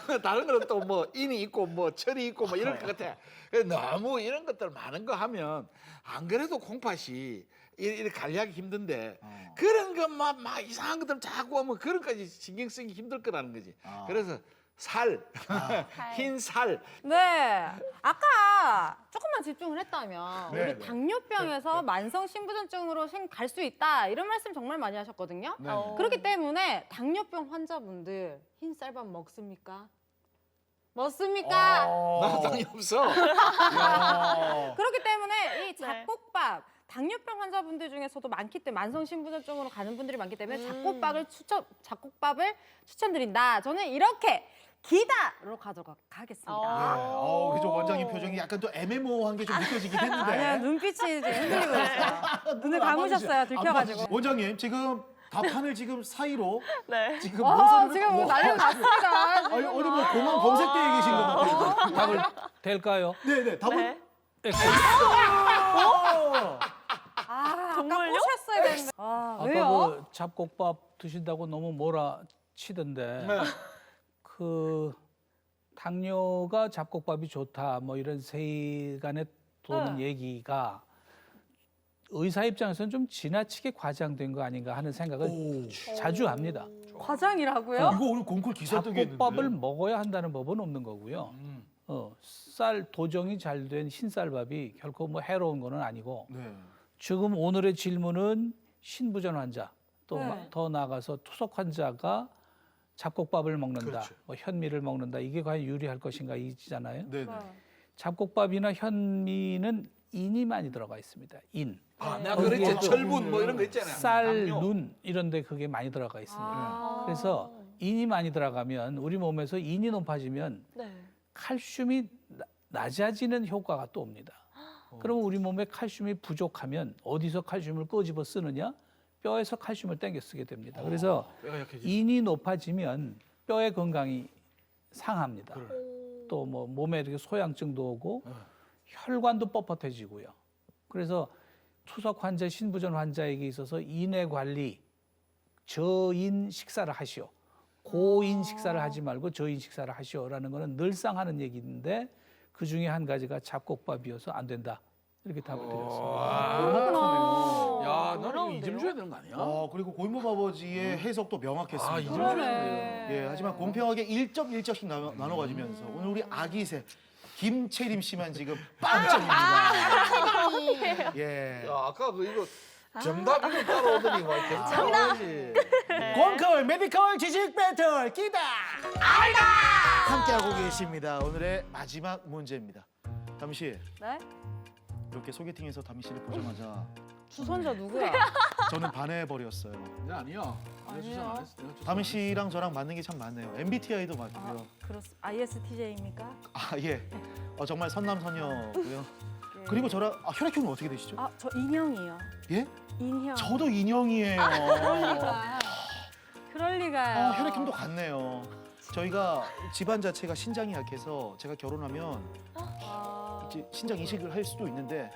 [SPEAKER 6] 거는 또 뭐 인이 있고 뭐 철이 있고 뭐 이럴 것 같아. 그래서 너무 이런 것들 많은 거 하면 안 그래도 콩팥이 이렇게 관리하기 힘든데 그런 것만 막 이상한 것들 자꾸 하면 그런 까지 신경 쓰기 힘들 거라는 거지. 그래서 흰 살.
[SPEAKER 8] 네. 아까 조금만 집중을 했다면
[SPEAKER 7] 네,
[SPEAKER 8] 우리 당뇨병에서 만성 신부전증으로 갈 수 있다 이런 말씀 정말 많이 하셨거든요. 그렇기 때문에 당뇨병 환자분들 흰 쌀밥 먹습니까? 맞습니까?
[SPEAKER 6] 나 당이 없어.
[SPEAKER 8] 그렇기 때문에 이 잡곡밥 당뇨병 환자분들 중에서도 많기 때문에 만성 신부전증으로 가는 분들이 많기 때문에 잡곡밥을 추천드린다. 저는 이렇게 기다로 가도록 하겠습니다.
[SPEAKER 7] 그죠 원장님 표정이 약간 또 애매모호한 게 좀 느껴지긴 했는데.
[SPEAKER 8] 아니야, 눈빛이 지금 흔들리고 있어요. 눈을 감으셨어요, 들켜가지고.
[SPEAKER 7] 원장님 지금 답판을 지금 사이로
[SPEAKER 5] 네.
[SPEAKER 7] 지금 모서리를
[SPEAKER 8] 지금 뭐
[SPEAKER 7] 와.
[SPEAKER 8] 난리가 났습니다.
[SPEAKER 7] 아니 어디 뭐 공항 검색대에 계신 것 같아요.
[SPEAKER 4] 답을 될까요?
[SPEAKER 7] 네네 답은
[SPEAKER 5] 네.
[SPEAKER 8] 정말요? 꼬셨어야 되는데.
[SPEAKER 4] 아까
[SPEAKER 8] 왜요?
[SPEAKER 4] 그 잡곡밥 드신다고 너무 몰아치던데 그 당뇨가 잡곡밥이 좋다 뭐 이런 세간에 도는 얘기가 의사 입장에서는 좀 지나치게 과장된 거 아닌가 하는 생각을 자주 합니다.
[SPEAKER 8] 과장이라고요?
[SPEAKER 7] 이거 오늘 공콜 기사 뜨겠는데.
[SPEAKER 4] 잡곡밥을 먹어야 한다는 법은 없는 거고요. 쌀 도정이 잘 된 흰쌀밥이 결코 뭐 해로운 거는 아니고
[SPEAKER 7] 네.
[SPEAKER 4] 지금 오늘의 질문은 신부전 환자 또 더
[SPEAKER 8] 네.
[SPEAKER 4] 나아가서 투석 환자가 잡곡밥을 먹는다,
[SPEAKER 6] 그렇죠.
[SPEAKER 4] 뭐 현미를 먹는다 이게 과연 유리할 것인가 이잖아요.
[SPEAKER 7] 네네.
[SPEAKER 4] 잡곡밥이나 현미는 인이 많이 들어가 있습니다. 인.
[SPEAKER 6] 내가
[SPEAKER 4] 거기에
[SPEAKER 6] 그랬지.
[SPEAKER 4] 또
[SPEAKER 6] 철분 뭐 이런 거 있잖아요.
[SPEAKER 4] 쌀,
[SPEAKER 6] 당뇨.
[SPEAKER 4] 눈 이런 데 그게 많이 들어가 있습니다.
[SPEAKER 8] 아.
[SPEAKER 4] 그래서 인이 많이 들어가면 우리 몸에서 인이 높아지면
[SPEAKER 5] 네.
[SPEAKER 4] 칼슘이 낮아지는 효과가 또 옵니다. 그러면 우리 몸에 칼슘이 부족하면 어디서 칼슘을 끄집어 쓰느냐? 뼈에서 칼슘을 땡겨 쓰게 됩니다. 그래서
[SPEAKER 6] 뼈가 약해지죠.
[SPEAKER 4] 인이 높아지면 뼈의 건강이 상합니다.
[SPEAKER 6] 그래.
[SPEAKER 4] 또 뭐 몸에 이렇게 소양증도 오고 혈관도 뻣뻣해지고요. 그래서 투석 환자, 신부전 환자에게 있어서 인의 관리, 저인 식사를 하시오. 고인 식사를 하지 말고 저인 식사를 하시오라는 거는 늘상 하는 얘기인데 그 중에 한 가지가 잡곡밥이어서 안 된다. 이렇게 답을 드렸습니다.
[SPEAKER 7] 정확하네요.
[SPEAKER 6] 야, 나는 이거
[SPEAKER 5] 어려운데요?
[SPEAKER 6] 2점 줘야 되는 거 아니야?
[SPEAKER 7] 그리고 고인범 아버지의 해석도 명확했습니다.
[SPEAKER 6] 아, 2점 줘야 돼요.
[SPEAKER 8] 그러네.
[SPEAKER 7] 예, 하지만 공평하게 1점 나눠가지면서 오늘 우리 아기새 김채림 씨만 지금 빵점입니다. 예.
[SPEAKER 6] 야, 아까 그 이거 정답 이거 따라오더니 뭐 정답이지.
[SPEAKER 7] 공컬 메디컬 지식 배틀 기다 알다 함께하고 계십니다. 오늘의 마지막 문제입니다. 담희 씨
[SPEAKER 8] 네?
[SPEAKER 7] 이렇게 소개팅에서 담희 씨를 보자마자
[SPEAKER 8] 주선자 누구야?
[SPEAKER 7] 저는 반해버렸어요.
[SPEAKER 6] 네, 아니야.
[SPEAKER 8] 아니요.
[SPEAKER 7] 담희 씨랑 저랑 맞는 게 참 많네요. MBTI도 맞고요.
[SPEAKER 8] ISTJ입니까?
[SPEAKER 7] 아 예. 정말 선남선녀고요.
[SPEAKER 8] 네.
[SPEAKER 7] 그리고 저랑 혈액형은 어떻게 되시죠?
[SPEAKER 8] 저 인형이요.
[SPEAKER 7] 예?
[SPEAKER 8] 인형.
[SPEAKER 7] 저도 인형이에요.
[SPEAKER 8] 그럴 리가요.
[SPEAKER 7] 혈액형도 같네요. 저희가 집안 자체가 신장이 약해서 제가 결혼하면 이제 신장 이식을 할 수도 있는데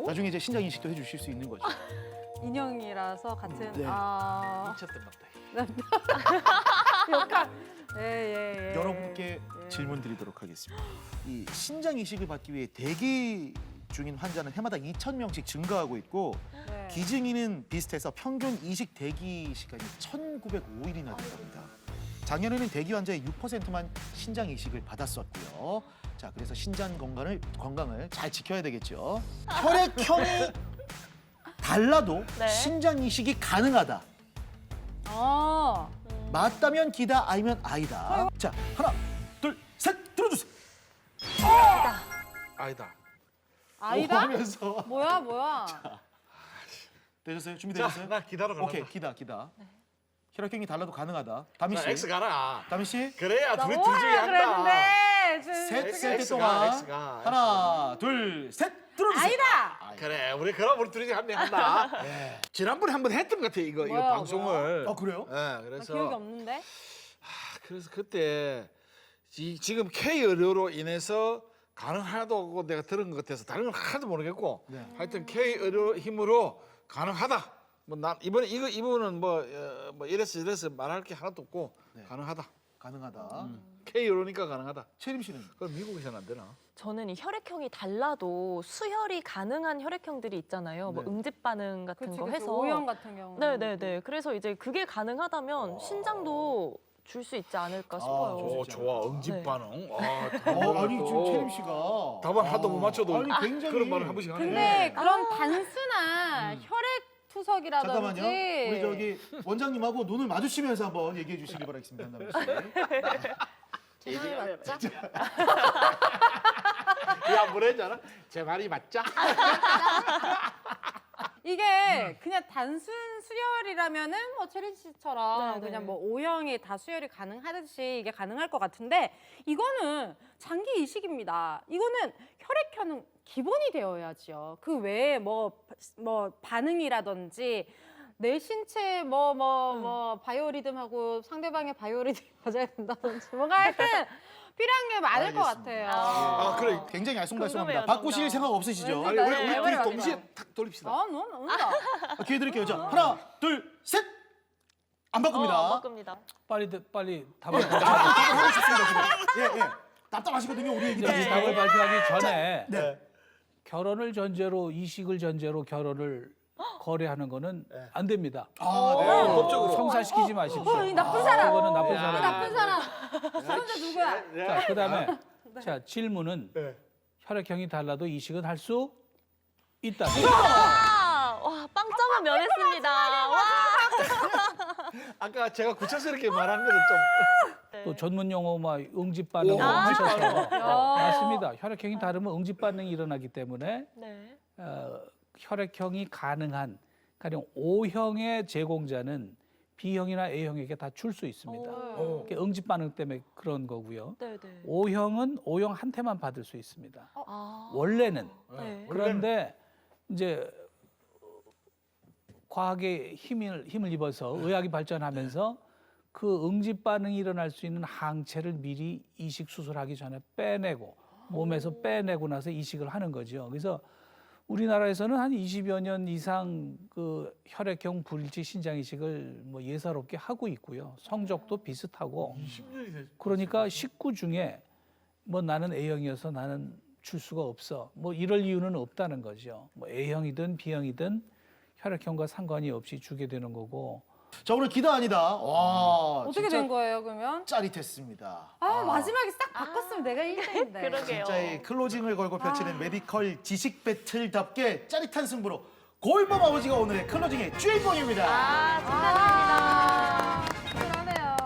[SPEAKER 7] 나중에 이제 신장 이식도 해주실 수 있는 거죠.
[SPEAKER 8] 인형이라서 같은.
[SPEAKER 7] 네.
[SPEAKER 6] 미쳤던 같다.
[SPEAKER 8] 역할. 예.
[SPEAKER 7] 여러분께 질문 드리도록 하겠습니다. 이 신장 이식을 받기 위해 대기 중인 환자는 해마다 2,000명씩 증가하고 있고
[SPEAKER 8] 네.
[SPEAKER 7] 기증인은 비슷해서 평균 이식 대기 시간이 1,905일이나 된답니다. 작년에는 대기 환자의 6%만 신장 이식을 받았었고요. 자, 그래서 신장 건강을 잘 지켜야 되겠죠. 혈액형이 달라도
[SPEAKER 5] 네.
[SPEAKER 7] 신장 이식이 가능하다. 맞다면 기다, 아니면 아니다. 자, 하나, 둘, 셋, 들어주세요.
[SPEAKER 6] 아니다.
[SPEAKER 8] 아이다?
[SPEAKER 7] 하면서
[SPEAKER 8] 뭐야?
[SPEAKER 7] 되셨어요? 준비되셨어요?
[SPEAKER 6] 나 기다려 가라.
[SPEAKER 7] 오케이, 기다. 혈액형이 달라도 가능하다. 담희 씨.
[SPEAKER 6] X 가라.
[SPEAKER 7] 담희 씨.
[SPEAKER 6] 그래야 둘이
[SPEAKER 8] 뭐야
[SPEAKER 6] 둘 중에 한다.
[SPEAKER 8] 그랬는데.
[SPEAKER 7] 셋 세트
[SPEAKER 6] X가,
[SPEAKER 7] 동안
[SPEAKER 6] X가.
[SPEAKER 7] 하나, 둘, 셋. 들어주세요.
[SPEAKER 8] 아니다.
[SPEAKER 6] 그래, 그럼 우리 둘이 한 명 한다. 지난번에 한 번 했던 것 같아 이거
[SPEAKER 8] 뭐야,
[SPEAKER 6] 방송을.
[SPEAKER 7] 그래요?
[SPEAKER 6] 네,
[SPEAKER 8] 나
[SPEAKER 6] 그래서
[SPEAKER 8] 기억이 없는데.
[SPEAKER 6] 그래서 그때 지금 K 의료로 인해서 가능하다고 내가 들은 것 같아서 다른 건 하나도 모르겠고
[SPEAKER 7] 네.
[SPEAKER 6] 하여튼 K 의료 힘으로 가능하다. 뭐 난 이번에 이분은 뭐 이래서 말할 게 하나도 없고
[SPEAKER 7] 네.
[SPEAKER 6] 가능하다.
[SPEAKER 7] 가능하다.
[SPEAKER 6] K 의료니까 가능하다.
[SPEAKER 7] 채림 씨는?
[SPEAKER 6] 그럼 미국에서는 안 되나?
[SPEAKER 5] 저는 이 혈액형이 달라도 수혈이 가능한 혈액형들이 있잖아요. 뭐
[SPEAKER 7] 네.
[SPEAKER 5] 응집 반응 같은 거 해서.
[SPEAKER 8] O형 같은 경우.
[SPEAKER 5] 네네네. 그래서 이제 그게 가능하다면 신장도 줄 수 있지 않을까 싶어요.
[SPEAKER 6] 오, 좋아. 응집
[SPEAKER 5] 네.
[SPEAKER 6] 반응.
[SPEAKER 7] 아니 지금 채림 씨가
[SPEAKER 6] 답안 하나도 못 맞춰도
[SPEAKER 7] 아니 굉장히
[SPEAKER 6] 그런 말을 한 번씩 하네.
[SPEAKER 8] 근데 그런 단순한 혈액 투석이라든지.
[SPEAKER 7] 잠깐만요. 우리 저기 원장님하고 눈을 마주치면서 한번 얘기해 주시기 바라겠습니다. 담희 씨.
[SPEAKER 3] 제 말이 맞죠?
[SPEAKER 6] 야 뭐랬잖아. 제 말이 맞자.
[SPEAKER 8] 이게 그냥 단순 수혈이라면은 뭐 체리 씨처럼
[SPEAKER 5] 네, 네.
[SPEAKER 8] 그냥 뭐 O형이 다 수혈이 가능하듯이 이게 가능할 것 같은데 이거는 장기 이식입니다. 이거는 혈액형은 기본이 되어야죠. 그 외에 뭐 반응이라든지 내 신체 뭐 바이오리듬하고 상대방의 바이오리듬이 맞아야 된다든지 뭔가 하여튼 필요한 게 많을 것 같아요.
[SPEAKER 6] 아 그래.
[SPEAKER 7] 굉장히 알쏭달쏭합니다.
[SPEAKER 5] 궁금해요,
[SPEAKER 7] 바꾸실
[SPEAKER 5] 정답.
[SPEAKER 7] 생각 없으시죠?
[SPEAKER 6] 아니
[SPEAKER 8] 네,
[SPEAKER 6] 우리
[SPEAKER 8] 네,
[SPEAKER 6] 동시에
[SPEAKER 8] 네.
[SPEAKER 6] 탁 돌립시다.
[SPEAKER 8] 넌 온다.
[SPEAKER 7] 기회 드릴게요. 자, 하나, 둘, 셋. 안 바꿉니다.
[SPEAKER 5] 안 바꿉니다.
[SPEAKER 4] 빨리 답을
[SPEAKER 7] 하고 싶습니다, 지금. 예. 답답하시거든요, 우리 애기들.
[SPEAKER 4] 이제 답을 발표하기 전에
[SPEAKER 7] 네.
[SPEAKER 4] 결혼을 전제로 이식을 전제로 결혼을 거래하는 거는 안 됩니다.
[SPEAKER 7] 아, 네.
[SPEAKER 6] 법적으로.
[SPEAKER 4] 성사시키지 마십시오.
[SPEAKER 8] 이 나쁜 사람.
[SPEAKER 4] 그거는 나쁜
[SPEAKER 8] 이
[SPEAKER 4] 사람.
[SPEAKER 8] 나쁜 사람. 저 혼자 누구야?
[SPEAKER 4] 자, 그다음에 자 질문은
[SPEAKER 6] 네.
[SPEAKER 4] 혈액형이 달라도 이식은 할 수 있다.
[SPEAKER 5] 와, 빵점은 면했습니다. 와.
[SPEAKER 6] 아까 제가 구체스럽게 말한 거는 좀.
[SPEAKER 4] 또 전문 용어 막 응집 반응
[SPEAKER 6] 오,
[SPEAKER 4] 하셔서
[SPEAKER 6] 응집
[SPEAKER 4] 맞습니다. 혈액형이 다르면 응집 반응이 일어나기 때문에
[SPEAKER 5] 네.
[SPEAKER 4] 혈액형이 가능한 가령 O형의 제공자는 B형이나 A형에게 다 줄 수 있습니다. 그게 응집 반응 때문에 그런 거고요.
[SPEAKER 5] 네, 네.
[SPEAKER 4] O형은 O형 한테만 받을 수 있습니다.
[SPEAKER 5] 아.
[SPEAKER 4] 원래는.
[SPEAKER 5] 네.
[SPEAKER 4] 그런데 이제 과학의 힘을 입어서 의학이 발전하면서 그 응집 반응이 일어날 수 있는 항체를 미리 이식 수술하기 전에 빼내고 몸에서 빼내고 나서 이식을 하는 거죠. 그래서 우리나라에서는 한 20여 년 이상 그 혈액형 불일치 신장 이식을 뭐 예사롭게 하고 있고요. 성적도 비슷하고.
[SPEAKER 6] 10년이 됐.
[SPEAKER 4] 그러니까 식구 중에 뭐 나는 A형이어서 나는 줄 수가 없어. 뭐 이럴 이유는 없다는 거죠. 뭐 A형이든 B형이든 혈액형과 상관이 없이 주게 되는 거고.
[SPEAKER 7] 자, 오늘 기다 아니다. 와.
[SPEAKER 8] 어떻게
[SPEAKER 7] 진짜
[SPEAKER 8] 된 거예요, 그러면?
[SPEAKER 7] 짜릿했습니다.
[SPEAKER 8] 마지막에 딱 바꿨으면 내가 1등인데.
[SPEAKER 5] 그러게요.
[SPEAKER 7] 진짜 이 클로징을 걸고 펼치는 메디컬 지식 배틀답게 짜릿한 승부로 골범 아버지가 오늘의 클로징의 주인공입니다.
[SPEAKER 5] 축하드립니다.
[SPEAKER 8] 그러네요.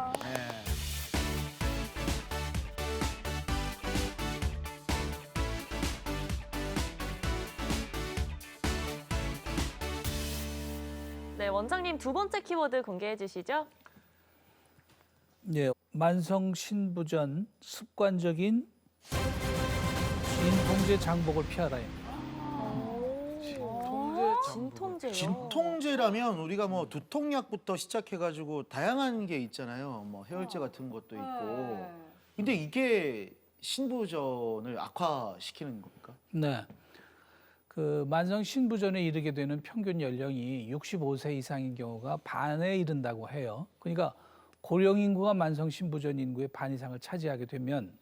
[SPEAKER 5] 네, 원장님 두 번째 키워드 공개해 주시죠.
[SPEAKER 4] 예, 만성 신부전 습관적인 진통제 장복을 피하라입니다.
[SPEAKER 5] 진통제요.
[SPEAKER 7] 진통제라면 우리가 뭐 두통약부터 시작해가지고 다양한 게 있잖아요. 뭐 해열제 같은 것도 있고. 근데 이게 신부전을 악화시키는 겁니까?
[SPEAKER 4] 네. 그 만성 신부전에 이르게 되는 평균 연령이 65세 이상인 경우가 반에 이른다고 해요. 그러니까 고령 인구가 만성 신부전 인구의 반 이상을 차지하게 되면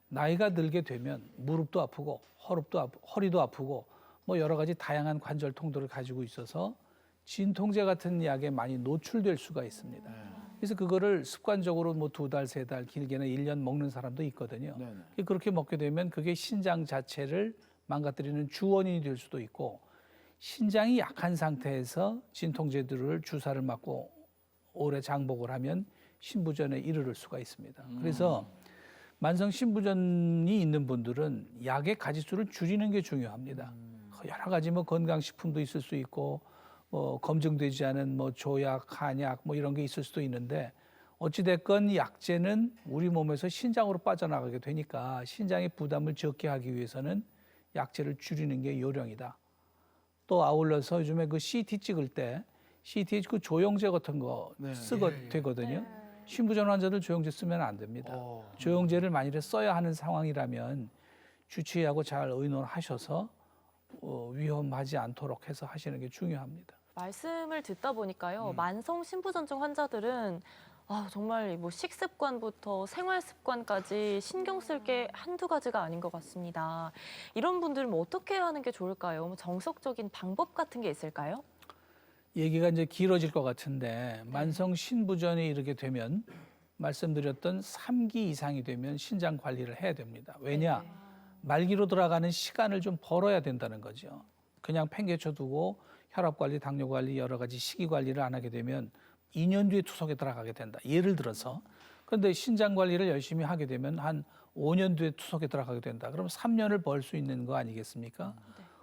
[SPEAKER 4] 나이가 들게 되면 무릎도 아프고 허리도 아프고 뭐 여러 가지 다양한 관절 통도를 가지고 있어서 진통제 같은 약에 많이 노출될 수가 있습니다. 그래서 그거를 습관적으로 뭐 2달, 3달, 길게는 1년 먹는 사람도 있거든요.
[SPEAKER 7] 네네.
[SPEAKER 4] 그렇게 먹게 되면 그게 신장 자체를 망가뜨리는 주원인이 될 수도 있고 신장이 약한 상태에서 진통제들을 주사를 맞고 오래 장복을 하면 신부전에 이르를 수가 있습니다. 그래서 만성 신부전이 있는 분들은 약의 가지수를 줄이는 게 중요합니다. 여러 가지 뭐 건강식품도 있을 수 있고 뭐 검증되지 않은 뭐 조약, 한약 뭐 이런 게 있을 수도 있는데 어찌됐건 약제는 우리 몸에서 신장으로 빠져나가게 되니까 신장의 부담을 적게 하기 위해서는 약제를 줄이는 게 요령이다. 또 아울러서 요즘에 그 CT 찍을 때 CT 그 조영제 같은 거 쓰게 되거든요. 신부전 환자들 조영제 쓰면 안 됩니다. 조영제를 만일에 써야 하는 상황이라면 주치의하고 잘 의논하셔서 위험하지 않도록 해서 하시는 게 중요합니다.
[SPEAKER 5] 말씀을 듣다 보니까요. 만성 신부전증 환자들은 정말 뭐 식습관부터 생활 습관까지 신경 쓸 게 한두 가지가 아닌 것 같습니다. 이런 분들은 뭐 어떻게 하는 게 좋을까요? 뭐 정석적인 방법 같은 게 있을까요?
[SPEAKER 4] 얘기가 이제 길어질 것 같은데 만성 신부전에 이르게 되면 말씀드렸던 3기 이상이 되면 신장 관리를 해야 됩니다. 왜냐? 말기로 들어가는 시간을 좀 벌어야 된다는 거죠. 그냥 팽개쳐 두고 혈압 관리, 당뇨 관리, 여러 가지 식이 관리를 안 하게 되면 2년 뒤에 투석에 들어가게 된다. 예를 들어서 그런데 신장 관리를 열심히 하게 되면 한 5년 뒤에 투석에 들어가게 된다. 그럼 3년을 벌 수 있는 거 아니겠습니까?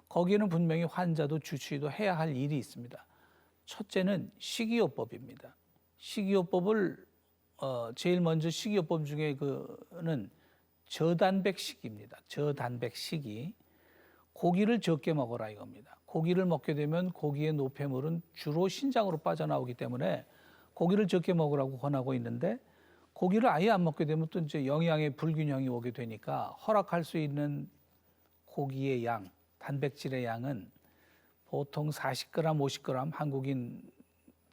[SPEAKER 4] 거기에는 분명히 환자도 주치의도 해야 할 일이 있습니다. 첫째는 식이요법입니다. 식이요법을 제일 먼저 식이요법 중에 그는 저단백식입니다. 저단백식이 고기를 적게 먹어라 이겁니다. 고기를 먹게 되면 고기의 노폐물은 주로 신장으로 빠져나오기 때문에 고기를 적게 먹으라고 권하고 있는데 고기를 아예 안 먹게 되면 또 이제 영양의 불균형이 오게 되니까 허락할 수 있는 고기의 양, 단백질의 양은 보통 40g, 50g 한국인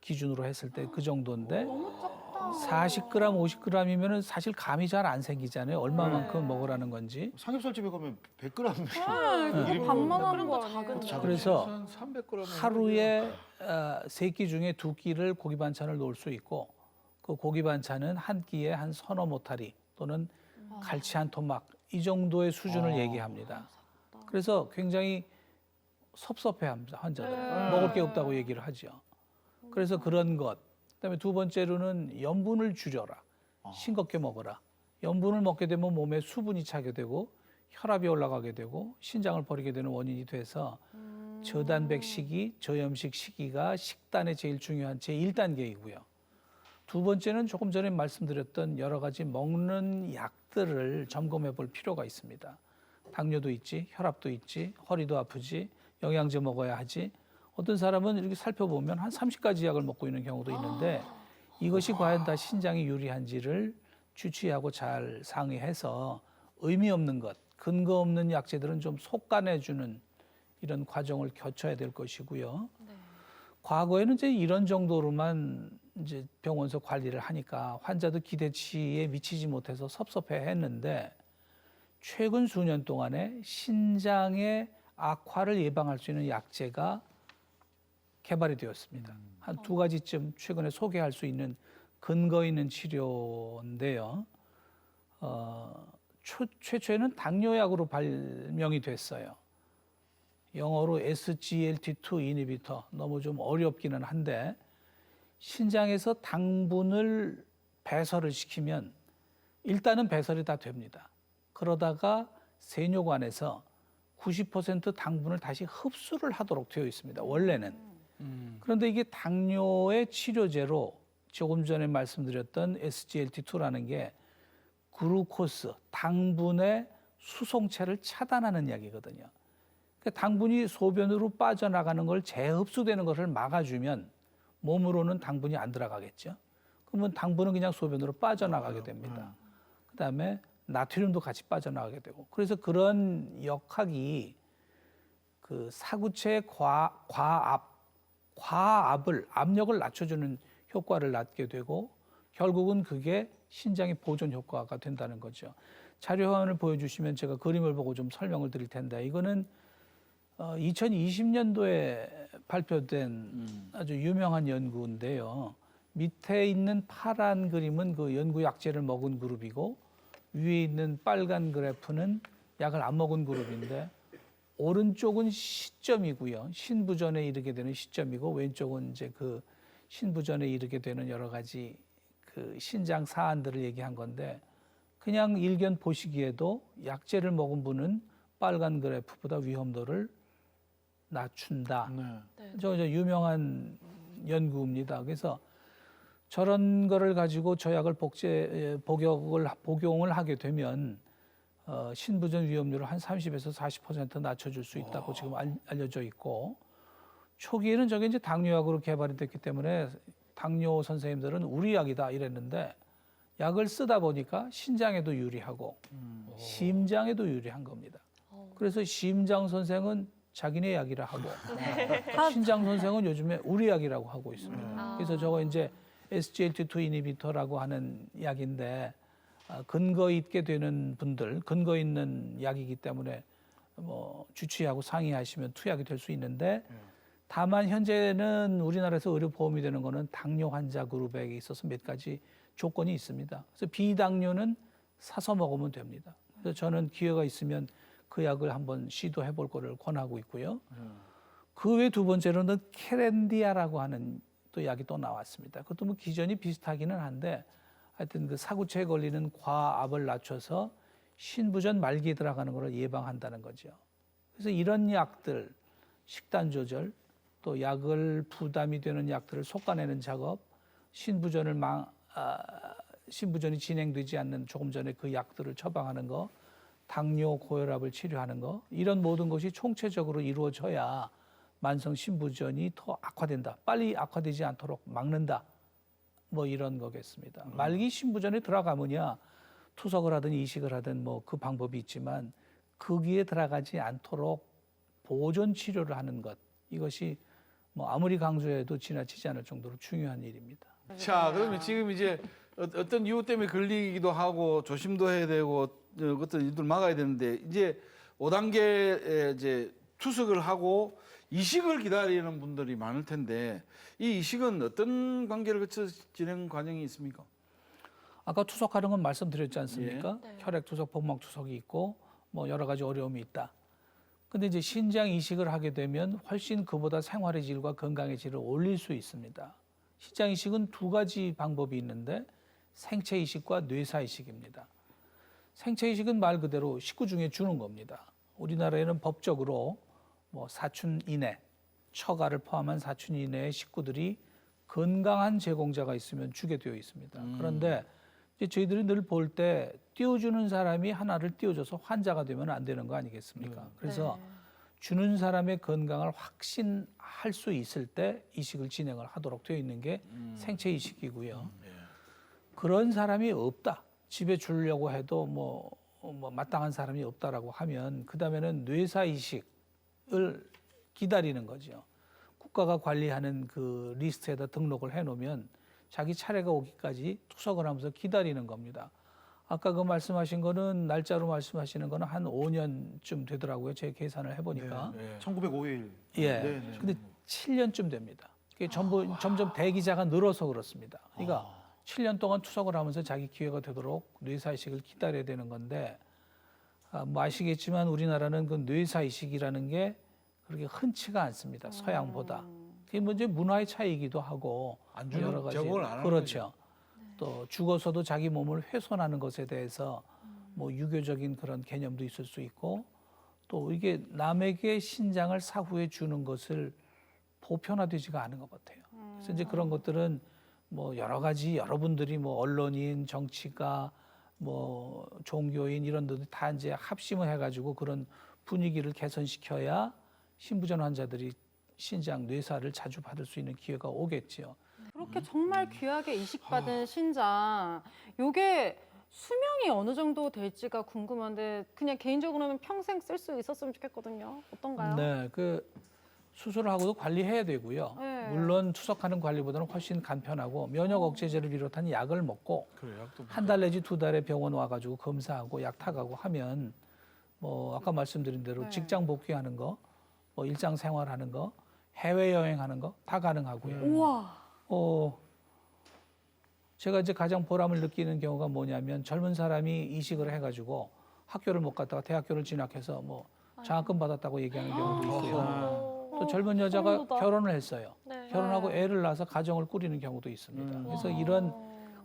[SPEAKER 4] 기준으로 했을 때 그 정도인데 40g, 50g이면 사실 감이 잘 안 생기잖아요. 얼마만큼 먹으라는 건지.
[SPEAKER 7] 삼겹살집에 가면 100g.
[SPEAKER 8] 그거 반만 하는 거 아니에요?
[SPEAKER 4] 그래서
[SPEAKER 6] 300g
[SPEAKER 4] 하루에 3끼 중에 2끼를 고기 반찬을 놓을 수 있고 그 고기 반찬은 한 끼에 한 서너 모타리 또는 갈치 한 토막 이 정도의 수준을 얘기합니다. 그래서 굉장히 섭섭해합니다. 환자들은. 먹을 게 없다고 얘기를 하죠. 그래서 그런 것. 그다음에 두 번째로는 염분을 줄여라. 싱겁게 먹어라. 염분을 먹게 되면 몸에 수분이 차게 되고 혈압이 올라가게 되고 신장을 버리게 되는 원인이 돼서 저단백 식이, 저염식 식이가 식단의 제일 중요한 제1단계이고요. 두 번째는 조금 전에 말씀드렸던 여러 가지 먹는 약들을 점검해 볼 필요가 있습니다. 당뇨도 있지, 혈압도 있지, 허리도 아프지, 영양제 먹어야 하지. 어떤 사람은 이렇게 살펴보면 한 30가지 약을 먹고 있는 경우도 있는데 이것이 과연 다 신장에 유리한지를 주치의하고 잘 상의해서 의미 없는 것, 근거 없는 약제들은 좀 속간해주는 이런 과정을 거쳐야 될 것이고요. 과거에는 이제 이런 정도로만 이제 병원에서 관리를 하니까 환자도 기대치에 미치지 못해서 섭섭해했는데 최근 수년 동안에 신장의 악화를 예방할 수 있는 약제가 개발이 되었습니다. 한 2가지쯤 최근에 소개할 수 있는 근거 있는 치료인데요. 최초에는 당뇨약으로 발명이 됐어요. 영어로 SGLT2 이니비터, 너무 좀 어렵기는 한데 신장에서 당분을 배설을 시키면 일단은 배설이 다 됩니다. 그러다가 세뇨관에서 90% 당분을 다시 흡수를 하도록 되어 있습니다. 원래는. 그런데 이게 당뇨의 치료제로 조금 전에 말씀드렸던 SGLT2라는 게 글루코스, 당분의 수송체를 차단하는 약이거든요. 그러니까 당분이 소변으로 빠져나가는 걸 재흡수되는 것을 막아주면 몸으로는 당분이 안 들어가겠죠. 그러면 당분은 그냥 소변으로 빠져나가게 됩니다. 그다음에 나트륨도 같이 빠져나가게 되고. 그래서 그런 역학이 그 사구체의 압력을 낮춰주는 효과를 낳게 되고 결국은 그게 신장의 보존 효과가 된다는 거죠. 자료 화면을 보여주시면 제가 그림을 보고 좀 설명을 드릴 텐데 이거는 2020년도에 발표된 아주 유명한 연구인데요. 밑에 있는 파란 그림은 그 연구 약제를 먹은 그룹이고 위에 있는 빨간 그래프는 약을 안 먹은 그룹인데 오른쪽은 시점이고요. 신부전에 이르게 되는 시점이고 왼쪽은 이제 그 신부전에 이르게 되는 여러 가지 그 신장 사안들을 얘기한 건데 그냥 일견 보시기에도 약제를 먹은 분은 빨간 그래프보다 위험도를 낮춘다. 저 유명한 연구입니다. 그래서 저런 거를 가지고 저 약을 복용을 하게 되면 신부전 위험률을 한 30에서 40% 낮춰줄 수 있다고 지금 알려져 있고 초기에는 저게 이제 당뇨약으로 개발이 됐기 때문에 당뇨 선생님들은 우리 약이다 이랬는데 약을 쓰다 보니까 신장에도 유리하고 심장에도 유리한 겁니다. 그래서 심장 선생은 자기네 약이라 하고 신장 선생은 요즘에 우리 약이라고 하고 있습니다. 그래서 저거 이제 SGLT2 이니비터라고 하는 약인데 근거 있게 되는 분들, 근거 있는 약이기 때문에 뭐 주치의하고 상의하시면 투약이 될 수 있는데 다만 현재는 우리나라에서 의료 보험이 되는 거는 당뇨 환자 그룹에 있어서 몇 가지 조건이 있습니다. 그래서 비당뇨는 사서 먹으면 됩니다. 그래서 저는 기회가 있으면 그 약을 한번 시도해 볼 거를 권하고 있고요. 그 외 두 번째로는 케렌디아라고 하는 또 약이 또 나왔습니다. 그것도 뭐 기전이 비슷하기는 한데 하여튼 그 사구체에 걸리는 과압을 낮춰서 신부전 말기에 들어가는 것을 예방한다는 거죠. 그래서 이런 약들, 식단 조절, 또 약을 부담이 되는 약들을 솎아내는 작업, 신부전이 진행되지 않는 조금 전에 그 약들을 처방하는 거, 당뇨, 고혈압을 치료하는 거, 이런 모든 것이 총체적으로 이루어져야 만성 신부전이 더 악화된다. 빨리 악화되지 않도록 막는다. 뭐 이런 거겠습니다. 말기 신부전에 들어가면야 투석을 하든 이식을 하든 뭐 그 방법이 있지만 거기에 들어가지 않도록 보존 치료를 하는 것, 이것이 뭐 아무리 강조해도 지나치지 않을 정도로 중요한 일입니다.
[SPEAKER 6] 자, 그러면 지금 이제 어떤 이유 때문에 걸리기도 하고 조심도 해야 되고 어떤 일들 막아야 되는데 이제 5단계 이제 투석을 하고 이식을 기다리는 분들이 많을 텐데 이 이식은 어떤 관계를 거쳐 진행 과정이 있습니까?
[SPEAKER 4] 아까 투석하는 건 말씀드렸지 않습니까?
[SPEAKER 5] 네.
[SPEAKER 4] 혈액 투석, 복막 투석이 있고 뭐 여러 가지 어려움이 있다. 근데 이제 신장 이식을 하게 되면 훨씬 그보다 생활의 질과 건강의 질을 올릴 수 있습니다. 신장 이식은 두 가지 방법이 있는데 생체 이식과 뇌사 이식입니다. 생체 이식은 말 그대로 식구 중에 주는 겁니다. 우리나라에는 법적으로 뭐 사춘 이내, 처가를 포함한 사춘 이내의 식구들이 건강한 제공자가 있으면 주게 되어 있습니다. 그런데 이제 저희들이 늘 볼 때 띄워주는 사람이 하나를 띄워줘서 환자가 되면 안 되는 거 아니겠습니까? 그래서 주는 사람의 건강을 확신할 수 있을 때 이식을 진행을 하도록 되어 있는 게 생체 이식이고요. 그런 사람이 없다. 집에 주려고 해도 뭐 마땅한 사람이 없다라고 하면 그 다음에는 뇌사 이식을 기다리는 거죠. 국가가 관리하는 그 리스트에다 등록을 해놓으면 자기 차례가 오기까지 투석을 하면서 기다리는 겁니다. 아까 그 말씀하신 거는 날짜로 말씀하시는 거는 한 5년쯤 되더라고요. 제 계산을 해보니까.
[SPEAKER 7] 1905일.
[SPEAKER 4] 예.
[SPEAKER 7] 네, 네.
[SPEAKER 4] 근데 7년쯤 됩니다. 그게 점점 대기자가 늘어서 그렇습니다. 그러니까 7년 동안 투석을 하면서 자기 기회가 되도록 뇌사이식을 기다려야 되는 건데, 뭐 아시겠지만 우리나라는 그 뇌사이식이라는 게 그렇게 흔치가 않습니다. 서양보다. 그게 먼저 문화의 차이이기도 하고
[SPEAKER 6] 안 주는
[SPEAKER 4] 여러 가지
[SPEAKER 6] 제공을 안 하는
[SPEAKER 4] 그렇죠. 또 죽어서도 자기 몸을 훼손하는 것에 대해서 뭐 유교적인 그런 개념도 있을 수 있고, 또 이게 남에게 신장을 사후에 주는 것을 보편화되지가 않은 것 같아요. 그래서 이제 그런 것들은 뭐 여러 가지 여러분들이 뭐 언론인, 정치가, 뭐 종교인 이런 데도 다 이제 합심을 해가지고 그런 분위기를 개선시켜야 신부전 환자들이 신장 뇌사를 자주 받을 수 있는 기회가 오겠지요.
[SPEAKER 8] 그렇게 정말 귀하게 이식받은 신장, 요게 수명이 어느 정도 될지가 궁금한데 그냥 개인적으로는 평생 쓸 수 있었으면 좋겠거든요. 어떤가요?
[SPEAKER 4] 네, 그 수술을 하고도 관리해야 되고요.
[SPEAKER 8] 네.
[SPEAKER 4] 물론 투석하는 관리보다는 훨씬 간편하고 면역 억제제를 비롯한 약을 먹고
[SPEAKER 6] 그래, 약도
[SPEAKER 4] 한 달 내지 두 달에 병원 와가지고 검사하고 약 타가고 하면 뭐 아까 말씀드린 대로
[SPEAKER 8] 네.
[SPEAKER 4] 직장 복귀하는 거, 뭐 일상 생활하는 거, 해외 여행하는 거 다 가능하고요.
[SPEAKER 8] 우와.
[SPEAKER 4] 제가 이제 가장 보람을 느끼는 경우가 뭐냐면 젊은 사람이 이식을 해가지고 학교를 못 갔다가 대학교를 진학해서 뭐 장학금 받았다고 얘기하는 경우도 있고요. 또 젊은 여자가
[SPEAKER 5] 소름돋아.
[SPEAKER 4] 결혼을 했어요.
[SPEAKER 5] 네.
[SPEAKER 4] 결혼하고 애를 낳아서 가정을 꾸리는 경우도 있습니다. 그래서 이런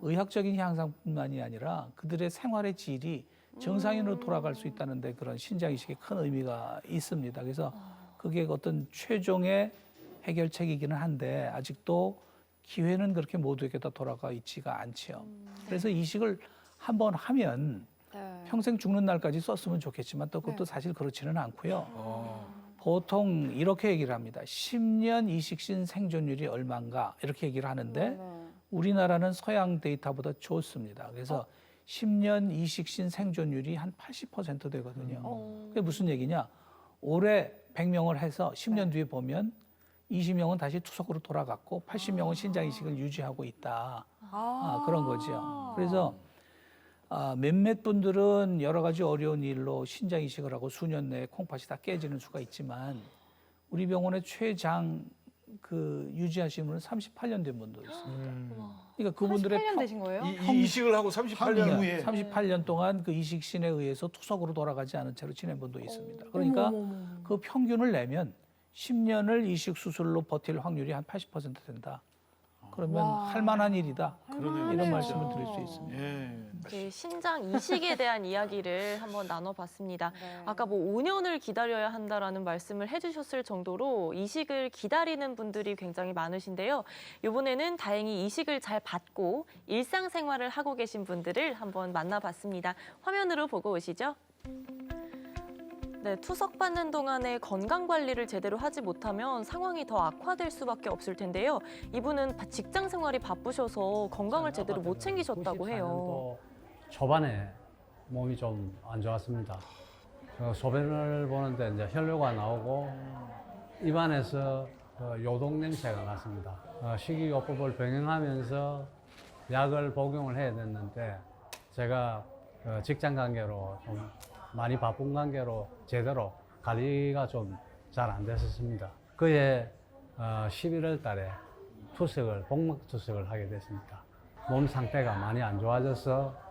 [SPEAKER 4] 의학적인 향상뿐만이 아니라 그들의 생활의 질이 정상인으로 돌아갈 수 있다는데 그런 신장 이식에 큰 의미가 있습니다. 그래서 그게 어떤 최종의 해결책이기는 한데 아직도 기회는 그렇게 모두에게 다 돌아가 있지가 않지요. 그래서 이식을 한번 하면
[SPEAKER 8] 네.
[SPEAKER 4] 평생 죽는 날까지 썼으면 좋겠지만 또 그것도 사실 그렇지는 않고요. 보통 이렇게 얘기를 합니다. 10년 이식신 생존율이 얼마인가 이렇게 얘기를 하는데 우리나라는 서양 데이터보다 좋습니다. 그래서 10년 이식신 생존율이 한 80% 되거든요. 그게 무슨 얘기냐? 올해 100명을 해서 10년 뒤에 보면 20명은 다시 투석으로 돌아갔고 80명은 신장 이식을 유지하고 있다. 그런 거죠. 그래서 몇몇 분들은 여러 가지 어려운 일로 신장 이식을 하고 수년 내에 콩팥이 다 깨지는 수가 있지만 우리 병원의 최장 그 유지하신 분은 38년 된 분도 있습니다. 그러니까 그분들의
[SPEAKER 8] 38년 되신 거예요?
[SPEAKER 6] 이 이식을 하고 38년
[SPEAKER 7] 이후에
[SPEAKER 4] 38년 동안 그 이식신에 의해서 투석으로 돌아가지 않은 채로 지낸 분도 있습니다. 그러니까 그 평균을 내면 10년을 이식 수술로 버틸 확률이 한 80% 된다. 그러면
[SPEAKER 8] 와.
[SPEAKER 4] 할 만한 일이다.
[SPEAKER 6] 그러네요.
[SPEAKER 4] 이런
[SPEAKER 8] 진짜.
[SPEAKER 4] 말씀을 드릴 수 있습니다.
[SPEAKER 6] 예.
[SPEAKER 5] 네, 신장 이식에 대한 이야기를 한번 나눠봤습니다.
[SPEAKER 8] 네.
[SPEAKER 5] 아까 뭐 5년을 기다려야 한다라는 말씀을 해주셨을 정도로 이식을 기다리는 분들이 굉장히 많으신데요. 이번에는 다행히 이식을 잘 받고 일상생활을 하고 계신 분들을 한번 만나봤습니다. 화면으로 보고 오시죠. 네, 투석받는 동안에 건강관리를 제대로 하지 못하면 상황이 더 악화될 수밖에 없을 텐데요. 이분은 직장 생활이 바쁘셔서 건강을 제대로 못 챙기셨다고 해요.
[SPEAKER 12] 94년도 초반에 몸이 좀 안 좋았습니다. 소변을 보는데 이제 혈뇨가 나오고 입안에서 요동 냄새가 났습니다. 식이요법을 병행하면서 약을 복용을 해야 됐는데 제가 직장 관계로 좀 많이 바쁜 관계로 제대로 관리가 좀 잘 안 됐었습니다. 그해 11월 달에 복막 투석을 하게 됐습니다. 몸 상태가 많이 안 좋아져서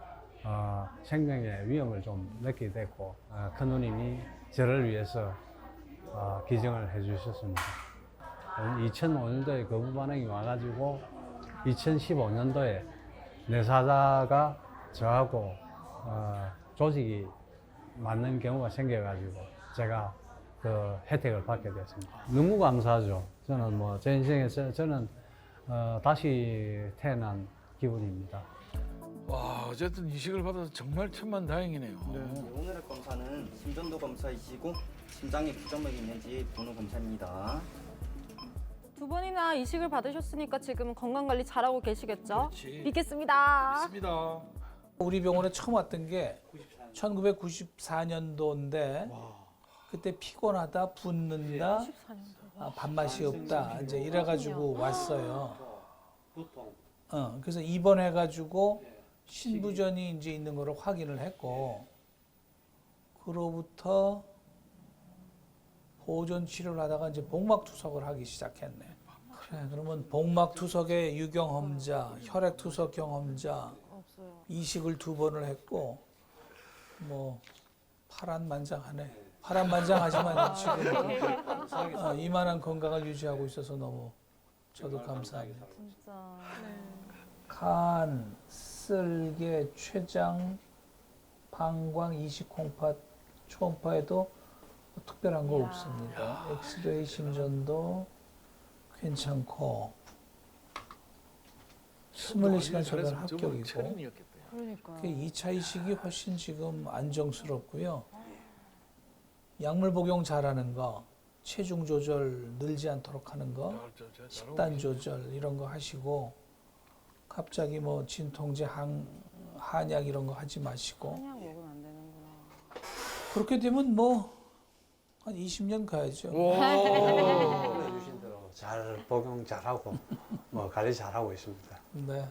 [SPEAKER 12] 생명의 위험을 좀 느끼게 됐고 큰 누님이 저를 위해서 기증을 해주셨습니다. 2005년도에 거부 반응이 와가지고 2015년도에 내사자가 저하고 조직이 맞는 경우가 생겨가지고 제가 그 혜택을 받게 됐습니다. 너무 감사하죠. 저는 뭐 제 인생에서 저는 다시 태어난 기분입니다.
[SPEAKER 6] 와, 어쨌든 이식을 받아서 정말 천만다행이네요.
[SPEAKER 13] 오늘의 검사는 심전도 검사이시고 심장에 부정맥이 있는지 보는 검사입니다.
[SPEAKER 8] 두 번이나 이식을 받으셨으니까 지금 건강관리 잘하고 계시겠죠?
[SPEAKER 6] 그렇지.
[SPEAKER 8] 믿겠습니다.
[SPEAKER 6] 맞습니다.
[SPEAKER 4] 우리 병원에 처음 왔던 게 1994년도인데 그때 피곤하다, 붓는다, 밥맛이 없다 이제 이래가지고 왔어요. 그래서 입원해가지고 신부전이 이제 있는 거를 확인을 했고 그로부터 보존 치료를 하다가 이제 복막 투석을 하기 시작했네. 그래, 그러면 복막 투석의 유경험자, 혈액 투석 경험자, 이식을 2번을 했고 뭐 파란만장하네. 파란만장하지만 지금 이만한 건강을 유지하고 있어서 너무 저도 감사합니다.
[SPEAKER 8] 진짜.
[SPEAKER 4] 간, 쓸개, 췌장, 방광, 이식, 콩팥, 초음파에도 특별한 거 없습니다. 엑스레이 심전도 괜찮고 24시간 절단 합격이고
[SPEAKER 8] 그러니까요.
[SPEAKER 4] 2차 이식이 훨씬 지금 안정스럽고요. 약물 복용 잘하는 거, 체중 조절 늘지 않도록 하는 거, 식단 조절 이런 거 하시고 갑자기 뭐 진통제, 한약 이런 거 하지 마시고
[SPEAKER 8] 한약 먹으면 안 되는구나.
[SPEAKER 4] 그렇게 되면 뭐 한 20년 가야죠.
[SPEAKER 12] 해주신 대로 잘 복용 잘하고 뭐 관리 잘하고 있습니다.
[SPEAKER 4] 네.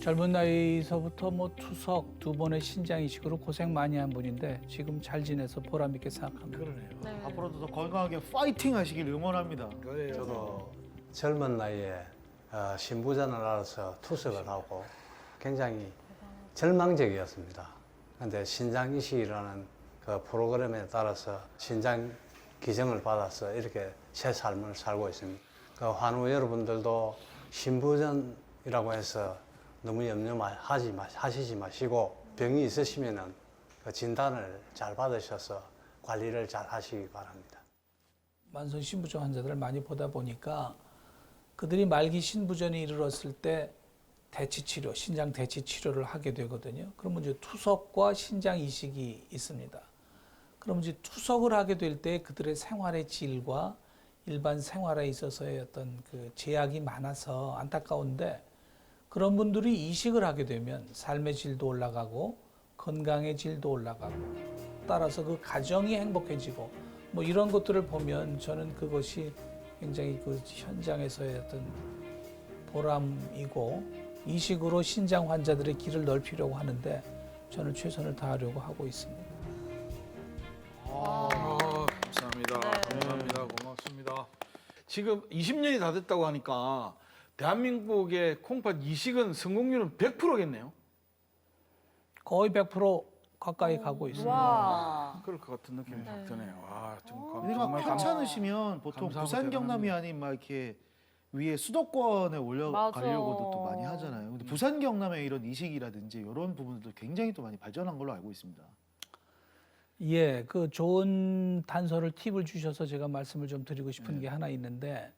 [SPEAKER 4] 젊은 나이서부터 뭐 투석 2번의 신장 이식으로 고생 많이 한 분인데 지금 잘 지내서 보람 있게 생각합니다.
[SPEAKER 6] 그러네요.
[SPEAKER 7] 앞으로도 더 건강하게 파이팅 하시길 응원합니다.
[SPEAKER 6] 그래요.
[SPEAKER 12] 저도 젊은 나이에 신부전을 알아서 투석을 하고 굉장히 절망적이었습니다. 그런데 신장 이식이라는 그 프로그램에 따라서 신장 기증을 받아서 이렇게 새 삶을 살고 있습니다. 그 환우 여러분들도 신부전이라고 해서 너무 하시지 마시고 병이 있으시면은 그 진단을 잘 받으셔서 관리를 잘 하시기 바랍니다.
[SPEAKER 4] 만성 신부전 환자들을 많이 보다 보니까 그들이 말기 신부전이 이르렀을 때 대치 치료, 신장 대치 치료를 하게 되거든요. 그러면 이제 투석과 신장 이식이 있습니다. 그럼 이제 투석을 하게 될 때 그들의 생활의 질과 일반 생활에 있어서의 어떤 그 제약이 많아서 안타까운데 그런 분들이 이식을 하게 되면 삶의 질도 올라가고 건강의 질도 올라가고 따라서 그 가정이 행복해지고 뭐 이런 것들을 보면 저는 그것이 굉장히 그 현장에서의 어떤 보람이고 이식으로 신장 환자들의 길을 넓히려고 하는데 저는 최선을 다하려고 하고 있습니다.
[SPEAKER 6] 감사합니다. 감사합니다. 고맙습니다. 지금 20년이 다 됐다고 하니까 대한민국의 콩팥 이식은 성공률은 100%겠네요.
[SPEAKER 4] 거의 100% 가까이 가고 있습니다.
[SPEAKER 8] 와.
[SPEAKER 6] 그럴 것 같은 느낌이 딱 드네요. 와,
[SPEAKER 7] 근데 막
[SPEAKER 6] 정말
[SPEAKER 7] 편찮으시면 보통
[SPEAKER 6] 감사하고
[SPEAKER 7] 부산 경남이
[SPEAKER 6] 대단합니다.
[SPEAKER 7] 아닌 막 이렇게 위에 수도권에 올라가려고도
[SPEAKER 8] 맞아.
[SPEAKER 7] 또 많이 하잖아요. 근데 부산 경남의 이런 이식이라든지 이런 부분들도 굉장히 또 많이 발전한 걸로 알고 있습니다.
[SPEAKER 4] 예, 그 좋은 단서를 팁을 주셔서 제가 말씀을 좀 드리고 싶은 게 하나 있는데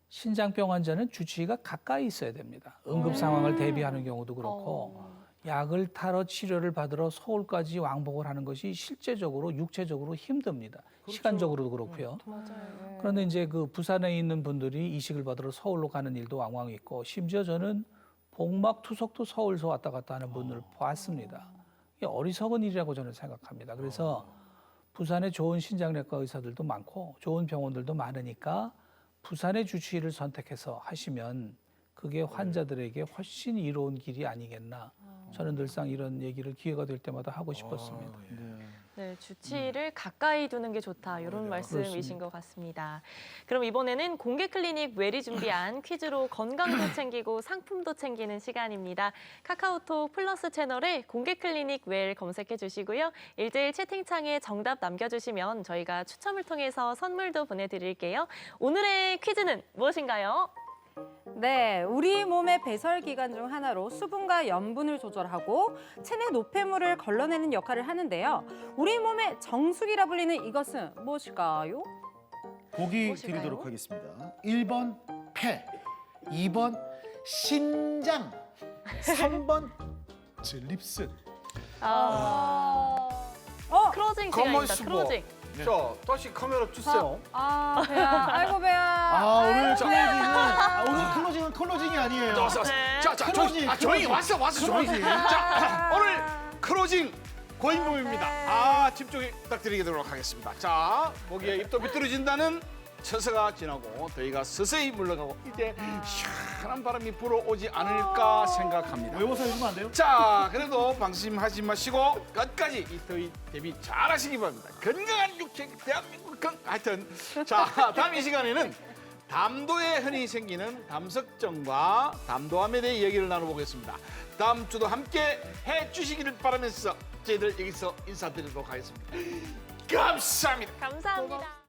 [SPEAKER 4] 신장병 환자는 주치의가 가까이 있어야 됩니다. 응급 상황을 대비하는 경우도 그렇고 약을 타러 치료를 받으러 서울까지 왕복을 하는 것이 실제적으로 육체적으로 힘듭니다. 시간적으로도 그렇고요.
[SPEAKER 5] 맞아요.
[SPEAKER 4] 그런데 이제 그 부산에 있는 분들이 이식을 받으러 서울로 가는 일도 왕왕 있고 심지어 저는 복막 투석도 서울서 왔다 갔다 하는 분을 보았습니다. 이게 어리석은 일이라고 저는 생각합니다. 그래서 부산에 좋은 신장내과 의사들도 많고 좋은 병원들도 많으니까 부산의 주치의를 선택해서 하시면 그게 환자들에게 훨씬 이로운 길이 아니겠나. 저는 늘상 이런 얘기를 기회가 될 때마다 하고 싶었습니다.
[SPEAKER 5] 네, 주치의를 가까이 두는 게 좋다. 이런 말씀이신
[SPEAKER 4] 그렇습니다.
[SPEAKER 5] 것 같습니다. 그럼 이번에는 공개 클리닉 웰이 준비한 퀴즈로 건강도 챙기고 상품도 챙기는 시간입니다. 카카오톡 플러스 채널에 공개 클리닉 웰 검색해 주시고요. 1:1 채팅창에 정답 남겨주시면 저희가 추첨을 통해서 선물도 보내드릴게요. 오늘의 퀴즈는 무엇인가요?
[SPEAKER 8] 네, 우리 몸의 배설 기관 중 하나로 수분과 염분을 조절하고 체내 노폐물을 걸러내는 역할을 하는데요. 우리 몸의 정수기라 불리는 이것은 무엇일까요?
[SPEAKER 7] 보기
[SPEAKER 5] 무엇일까요?
[SPEAKER 7] 드리도록 하겠습니다. 1번 폐, 2번 신장, 3번 전립선.
[SPEAKER 5] 크로징
[SPEAKER 6] 가만
[SPEAKER 5] 시간입니다.
[SPEAKER 6] 있어봐.
[SPEAKER 5] 크로징.
[SPEAKER 6] 자, 다시 카메라 주세요.
[SPEAKER 8] 배야, 아이고 배야.
[SPEAKER 7] 오늘 클로징이 아니에요.
[SPEAKER 6] 자, 조용히 왔어, 조용히. 자, 오늘 크로징 고인범입니다. 집중 부탁드리도록 하겠습니다. 자, 거기에 입도 비뚤어진다는 처서가 지나고 더위가 서서히 물러가고 이제 시원한 바람이 불어오지 않을까 생각합니다.
[SPEAKER 7] 외워서 해주면 안 돼요?
[SPEAKER 6] 자, 그래도 방심하지 마시고 끝까지 이 더위 대비 잘하시기 바랍니다. 건강한 육체 대한민국 하여튼 자, 다음 이 시간에는 담도에 흔히 생기는 담석증과 담도암에 대해 얘기를 나눠보겠습니다. 다음 주도 함께 해주시기를 바라면서 저희들 여기서 인사드리도록 하겠습니다. 감사합니다.
[SPEAKER 5] 감사합니다.